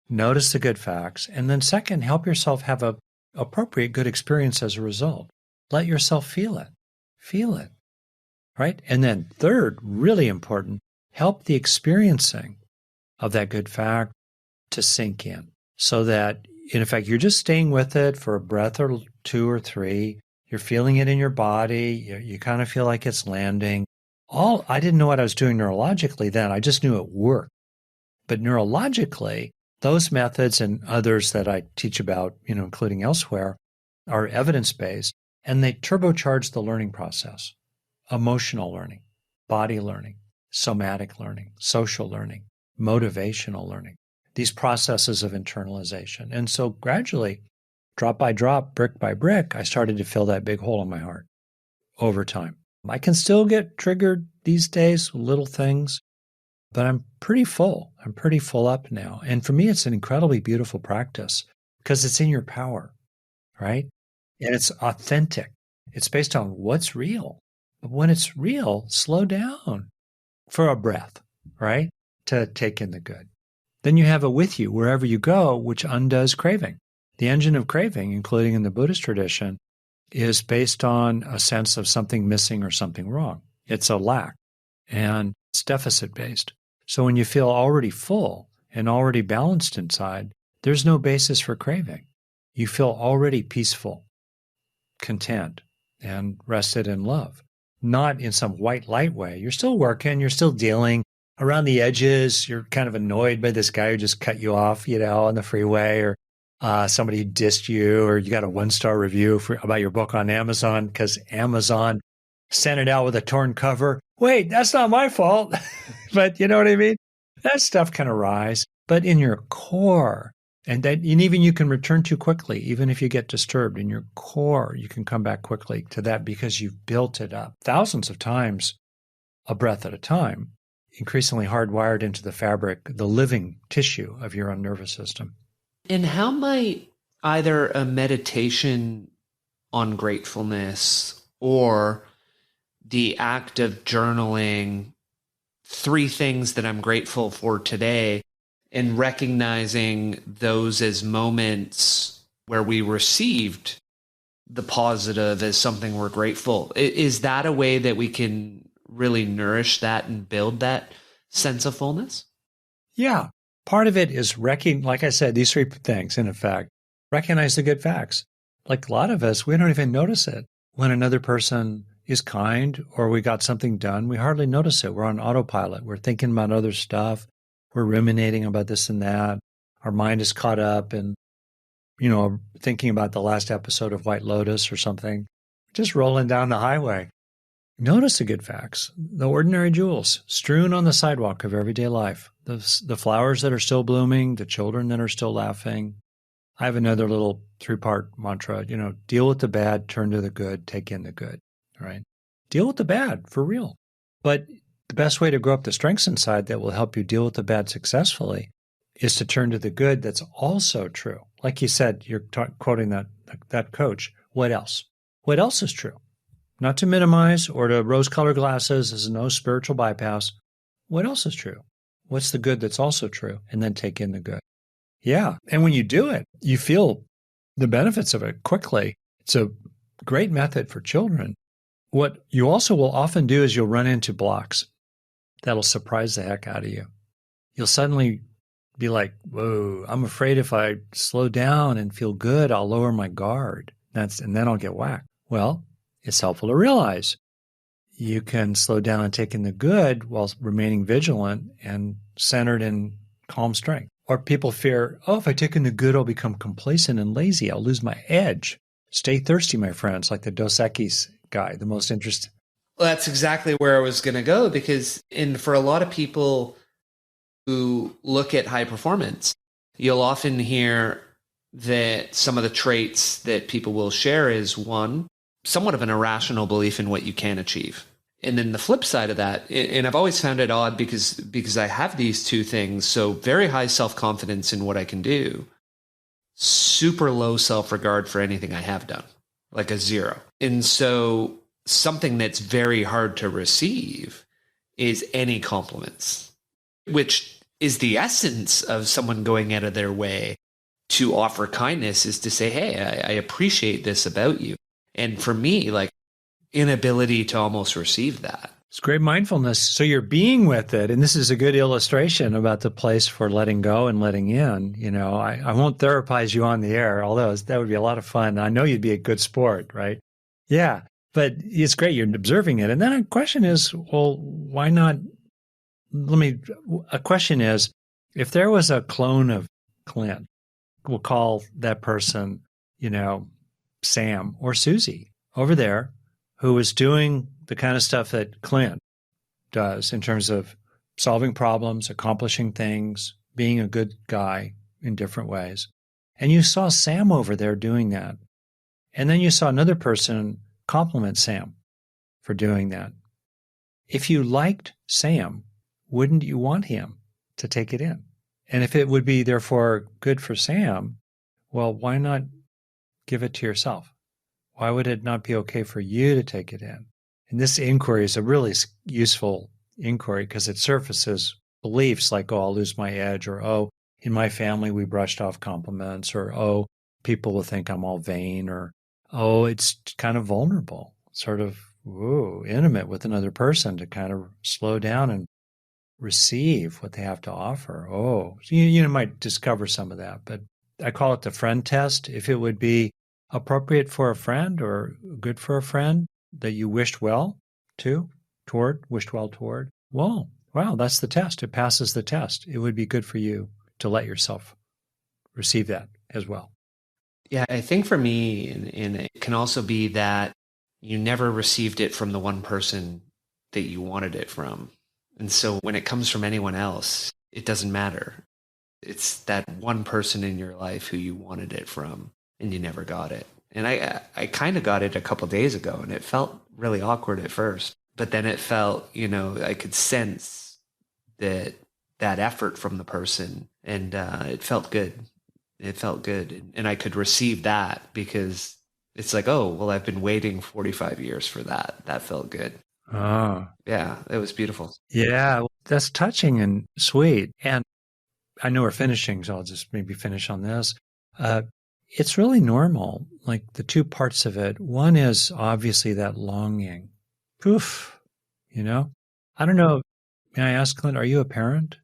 B: Notice the good facts. And then second, help yourself have a appropriate good experience as a result. Let yourself feel it. Feel it, right? And then third, really important, help the experiencing of that good fact to sink in, so that, in effect, you're just staying with it for a breath or two or three. You're feeling it in your body. You kind of feel like it's landing. I didn't know what I was doing neurologically then. I just knew it worked. But neurologically, those methods and others that I teach about, including elsewhere, are evidence-based, and they turbocharge the learning process. Emotional learning, body learning, somatic learning, social learning, motivational learning, these processes of internalization. And so gradually, drop by drop, brick by brick, I started to fill that big hole in my heart over time. I can still get triggered these days, little things, but I'm pretty full. I'm pretty full up now. And for me, it's an incredibly beautiful practice because it's in your power, right? And it's authentic. It's based on what's real. But when it's real, slow down for a breath, right? To take in the good. Then you have it with you wherever you go, which undoes craving. The engine of craving, including in the Buddhist tradition, is based on a sense of something missing or something wrong. It's a lack, and it's deficit-based. So when you feel already full and already balanced inside, there's no basis for craving. You feel already peaceful, content, and rested in love. Not in some white light way. You're still working, you're still dealing around the edges. You're kind of annoyed by this guy who just cut you off, on the freeway, or somebody who dissed you, or you got a 1-star review about your book on Amazon because Amazon sent it out with a torn cover. Wait, that's not my fault. But you know what I mean? That stuff can arise, but in your core, and even you can return to quickly, even if you get disturbed in your core, you can come back quickly to that because you've built it up thousands of times, a breath at a time, increasingly hardwired into the fabric, the living tissue of your own nervous system.
A: And how might either a meditation on gratefulness or the act of journaling 3 things that I'm grateful for today, and recognizing those as moments where we received the positive as something we're grateful. Is that a way that we can really nourish that and build that sense of fullness?
B: Yeah. Part of it is like I said, these 3 things, in effect, recognize the good facts. Like a lot of us, we don't even notice it. When another person is kind or we got something done, we hardly notice it. We're on autopilot. We're thinking about other stuff. We're ruminating about this and that. Our mind is caught up in, thinking about the last episode of White Lotus or something. Just rolling down the highway. Notice the good facts, the ordinary jewels strewn on the sidewalk of everyday life, the flowers that are still blooming, the children that are still laughing. I have another little 3-part mantra, deal with the bad, turn to the good, take in the good, right? Deal with the bad for real. But the best way to grow up the strengths inside that will help you deal with the bad successfully is to turn to the good that's also true. Like you said, you're quoting that coach. What else? What else is true? Not to minimize or to rose-colored glasses as no spiritual bypass. What else is true? What's the good that's also true? And then take in the good. Yeah. And when you do it, you feel the benefits of it quickly. It's a great method for children. What you also will often do is you'll run into blocks that'll surprise the heck out of you. You'll suddenly be like, whoa, I'm afraid if I slow down and feel good, I'll lower my guard. And then I'll get whacked. Well, it's helpful to realize you can slow down and take in the good while remaining vigilant and centered in calm strength. Or people fear, oh, if I take in the good, I'll become complacent and lazy. I'll lose my edge. Stay thirsty, my friends, like the Dos Equis guy, the most interesting.
A: Well, that's exactly where I was going to go, because for a lot of people who look at high performance, you'll often hear that some of the traits that people will share is, one, somewhat of an irrational belief in what you can achieve. And then the flip side of that, and I've always found it odd because I have these two things. So very high self-confidence in what I can do, super low self-regard for anything I have done, like a 0. And so something that's very hard to receive is any compliments, which is the essence of someone going out of their way to offer kindness, is to say, hey, I appreciate this about you. And for me, like, inability to almost receive that.
B: It's great mindfulness. So you're being with it. And this is a good illustration about the place for letting go and letting in. You know, I won't therapize you on the air, although that would be a lot of fun. I know you'd be a good sport, right? Yeah. But it's great. You're observing it. And then a question is, well, why not? A question is, if there was a clone of Clint, we'll call that person, you know, Sam or Susie over there, who is doing the kind of stuff that Clint does in terms of solving problems, accomplishing things, being a good guy in different ways. And you saw Sam over there doing that. And then you saw another person compliment Sam for doing that. If you liked Sam, wouldn't you want him to take it in? And if it would be therefore good for Sam, well, why not give it to yourself? Why would it not be okay for you to take it in? And this inquiry is a really useful inquiry because it surfaces beliefs like, oh, I'll lose my edge, or, oh, in my family we brushed off compliments, or, oh, people will think I'm all vain, or, oh, it's kind of vulnerable, sort of intimate with another person to kind of slow down and receive what they have to offer. Oh, so you might discover some of that, but I call it the friend test. If it would be appropriate for a friend or good for a friend that you wished well toward, well, wow, that's the test. It passes the test. It would be good for you to let yourself receive that as well.
A: Yeah, I think for me, and it can also be that you never received it from the one person that you wanted it from. And so when it comes from anyone else, it doesn't matter. It's that one person in your life who you wanted it from, and you never got it. And I kind of got it a couple of days ago, and it felt really awkward at first. But then it felt, I could sense that effort from the person, and it felt good. It felt good. And I could receive that because it's like, oh, well, I've been waiting 45 years for that. That felt good.
B: Oh.
A: Yeah, it was beautiful.
B: Yeah, that's touching and sweet. And I know we're finishing, so I'll just maybe finish on this. It's really normal, like the two parts of it. One is obviously that longing. Poof, I don't know. May I ask, Clint, are you a parent?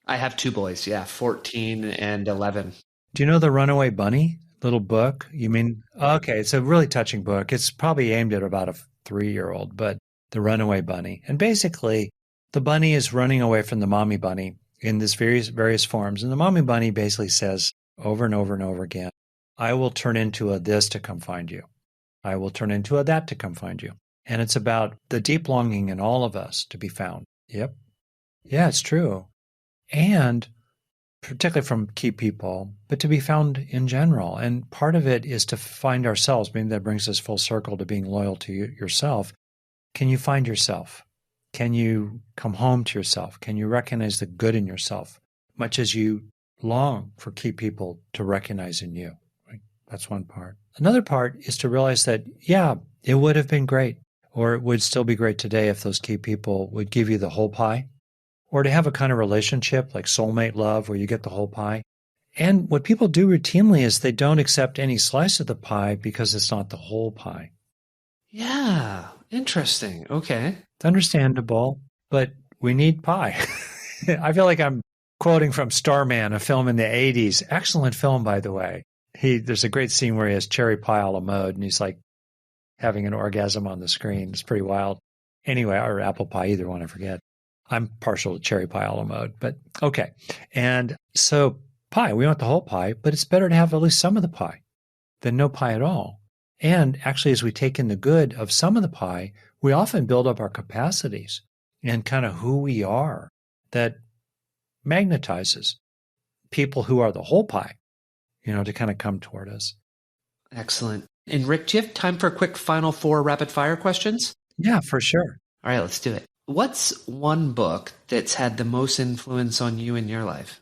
A: I have 2 boys, 14 and 11.
B: Do you know The Runaway Bunny, little book? You mean, okay, it's a really touching book. It's probably aimed at about a 3-year-old, but The Runaway Bunny. And basically, the bunny is running away from the mommy bunny in this various forms. And the mommy bunny basically says over and over and over again, I will turn into a this to come find you. I will turn into a that to come find you. And it's about the deep longing in all of us to be found. Yep. Yeah, it's true. And particularly from key people, but to be found in general. And part of it is to find ourselves. Maybe that brings us full circle to being loyal to yourself. Can you find yourself? Can you come home to yourself? Can you recognize the good in yourself, much as you long for key people to recognize in you? Right? That's one part. Another part is to realize that, yeah, it would have been great, or it would still be great today if those key people would give you the whole pie, or to have a kind of relationship like soulmate love where you get the whole pie. And what people do routinely is they don't accept any slice of the pie because it's not the whole pie.
A: Yeah, interesting. Okay.
B: It's understandable, but we need pie. I feel like I'm quoting from Starman, a film in the 80s. Excellent film, by the way. There's a great scene where he has cherry pie a la mode, and he's like having an orgasm on the screen. It's pretty wild. Anyway, or apple pie, either one, I forget. I'm partial to cherry pie a la mode, but okay. And so pie, we want the whole pie, but it's better to have at least some of the pie than no pie at all. And actually, as we take in the good of some of the pie, we often build up our capacities and kind of who we are that magnetizes people who are the whole pie, to kind of come toward us.
A: Excellent. And Rick, do you have time for a quick final 4 rapid fire questions?
B: Yeah, for sure.
A: All right, let's do it. What's one book that's had the most influence on you in your life?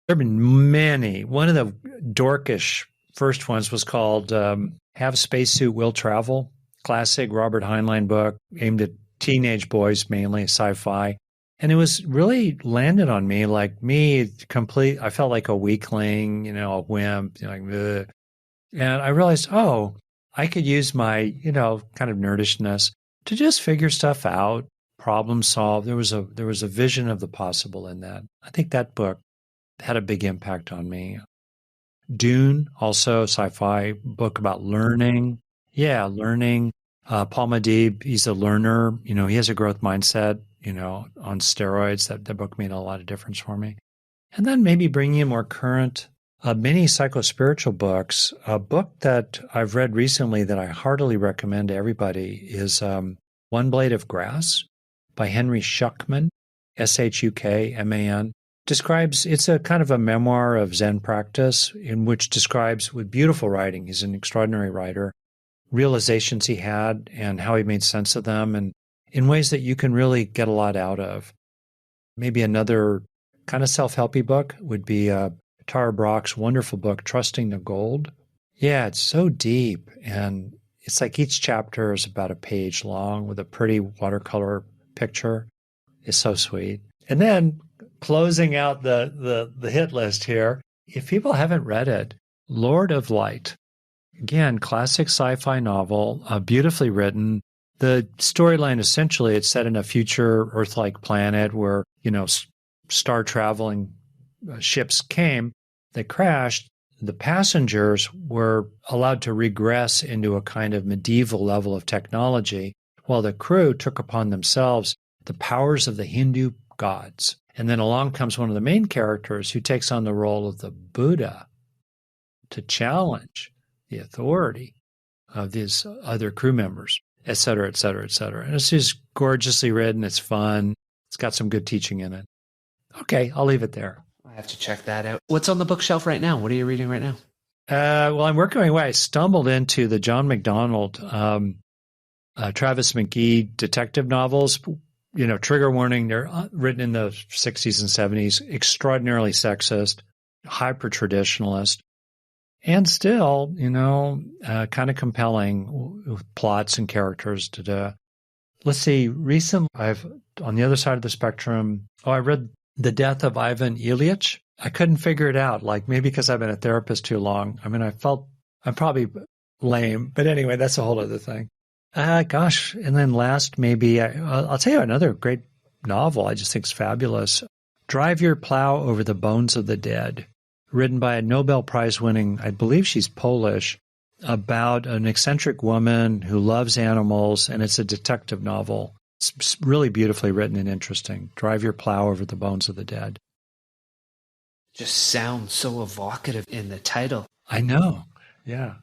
B: There have been many. One of the dorkish first ones was called Have Spacesuit Will Travel, classic Robert Heinlein book aimed at teenage boys, mainly sci-fi. And it was really landed on me I felt like a weakling, a wimp, bleh. And I realized, I could use my, kind of nerdishness to just figure stuff out, problem solve. There was a vision of the possible in that. I think that book had a big impact on me. Dune, also sci-fi book about learning. Yeah, learning. Paul Medib, he's a learner. He has a growth mindset, on steroids. That book made a lot of difference for me. And then maybe bringing in more current, many psychospiritual books. A book that I've read recently that I heartily recommend to everybody is One Blade of Grass by Henry Schuckman, Shukman. It's a kind of a memoir of Zen practice in which describes with beautiful writing, he's an extraordinary writer, realizations he had and how he made sense of them and in ways that you can really get a lot out of. Maybe another kind of self-helpy book would be Tara Brach's wonderful book, Trusting the Gold. Yeah, it's so deep and it's like each chapter is about a page long with a pretty watercolor picture. It's so sweet. And then closing out the hit list here, if people haven't read it, Lord of Light. Again, classic sci-fi novel, beautifully written. The storyline, essentially, it's set in a future Earth-like planet where, star traveling ships came. They crashed. The passengers were allowed to regress into a kind of medieval level of technology, while the crew took upon themselves the powers of the Hindu gods. And then along comes one of the main characters who takes on the role of the Buddha to challenge the authority of these other crew members, et cetera, et cetera, et cetera. And it's just gorgeously written. It's fun. It's got some good teaching in it. Okay, I'll leave it there.
A: I have to check that out. What's on the bookshelf right now? What are you reading right now?
B: Well, I'm working my way. I stumbled into the John MacDonald, Travis McGee detective novels. Trigger warning, they're written in the 60s and 70s, extraordinarily sexist, hyper-traditionalist, and still, kind of compelling with plots and characters. Let's see, recently, on the other side of the spectrum, I read The Death of Ivan Ilyich. I couldn't figure it out, maybe because I've been a therapist too long. I mean, I'm probably lame, but anyway, that's a whole other thing. And then last, maybe, I'll tell you another great novel I just think is fabulous. Drive Your Plow Over the Bones of the Dead, written by a Nobel Prize winning, I believe she's Polish, about an eccentric woman who loves animals, and it's a detective novel. It's really beautifully written and interesting. Drive Your Plow Over the Bones of the Dead.
A: Just sounds so evocative in the title.
B: I know, yeah.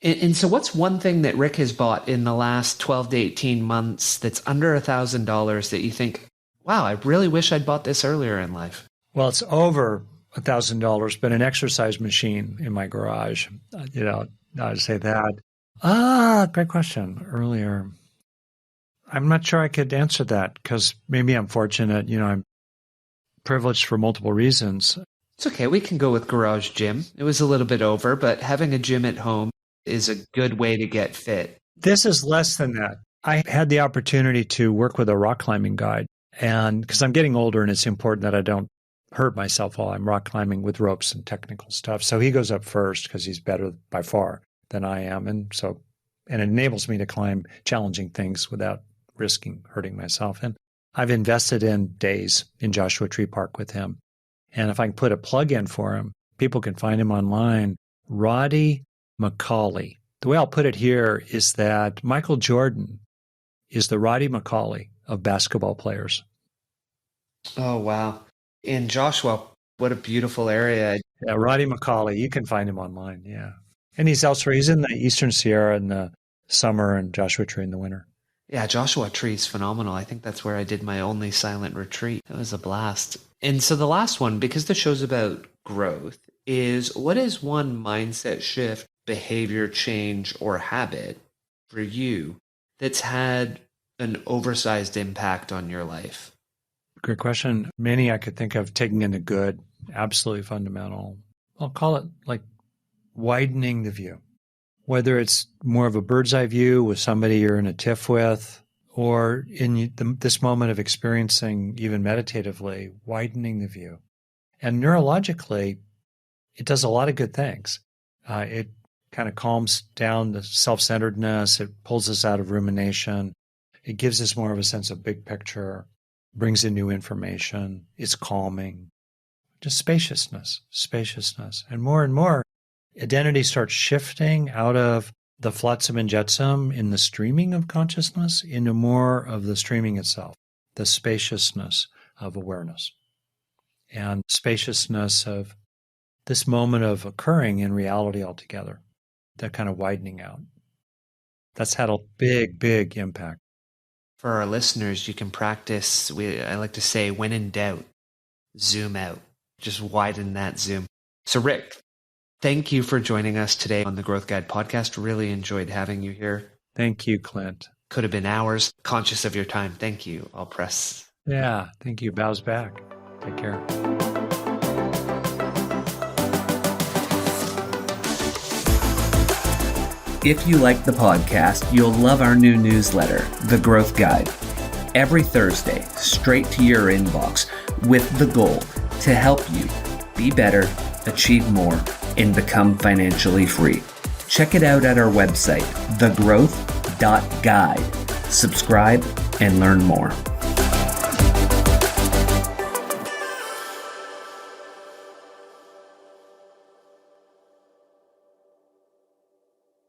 A: And so what's one thing that Rick has bought in the last 12 to 18 months that's under $1,000 that you think, wow, I really wish I'd bought this earlier in life?
B: Well, it's over $1,000, but an exercise machine in my garage, I'd say that. Great question. Earlier. I'm not sure I could answer that because maybe I'm fortunate, I'm privileged for multiple reasons.
A: It's okay. We can go with garage gym. It was a little bit over, but having a gym at home is a good way to get fit.
B: This is less than that. I had the opportunity to work with a rock climbing guide, and because I'm getting older and it's important that I don't hurt myself while I'm rock climbing with ropes and technical stuff. So he goes up first because he's better by far than I am. And it enables me to climb challenging things without risking hurting myself. And I've invested in days in Joshua Tree Park with him. And if I can put a plug in for him, people can find him online. Roddy McCauley. The way I'll put it here is that Michael Jordan is the Roddy McCauley of basketball players.
A: Oh, wow. In Joshua, what a beautiful area.
B: Yeah, Roddy McCauley. You can find him online. Yeah. And he's elsewhere. He's in the Eastern Sierra in the summer and Joshua Tree in the winter.
A: Yeah, Joshua Tree is phenomenal. I think that's where I did my only silent retreat. It was a blast. And so the last one, because the show's about growth, is what is one mindset shift, behavior change, or habit for you that's had an oversized impact on your life?
B: Great question. Many I could think of taking into good, absolutely fundamental. I'll call it like widening the view. Whether it's more of a bird's eye view with somebody you're in a tiff with, or in this moment of experiencing, even meditatively, widening the view. And neurologically, it does a lot of good things. It kind of calms down the self-centeredness. It pulls us out of rumination. It gives us more of a sense of big picture, brings in new information. It's calming. Just spaciousness. And more, identity starts shifting out of the flotsam and jetsam in the streaming of consciousness into more of the streaming itself, the spaciousness of awareness and spaciousness of this moment of occurring in reality altogether, that kind of widening out. That's had a big, big impact.
A: For our listeners, you can practice, I like to say, when in doubt, zoom out. Just widen that zoom. So Rick, thank you for joining us today on the Growth Guide podcast. Really enjoyed having you here.
B: Thank you, Clint.
A: Could have been hours. Conscious of your time. Thank you. I'll press.
B: Yeah, thank you. Bows back. Take care.
C: If you like the podcast, you'll love our new newsletter, The Growth Guide. Every Thursday, straight to your inbox, with the goal to help you be better, achieve more, and become financially free. Check it out at our website, thegrowth.guide. Subscribe and learn more.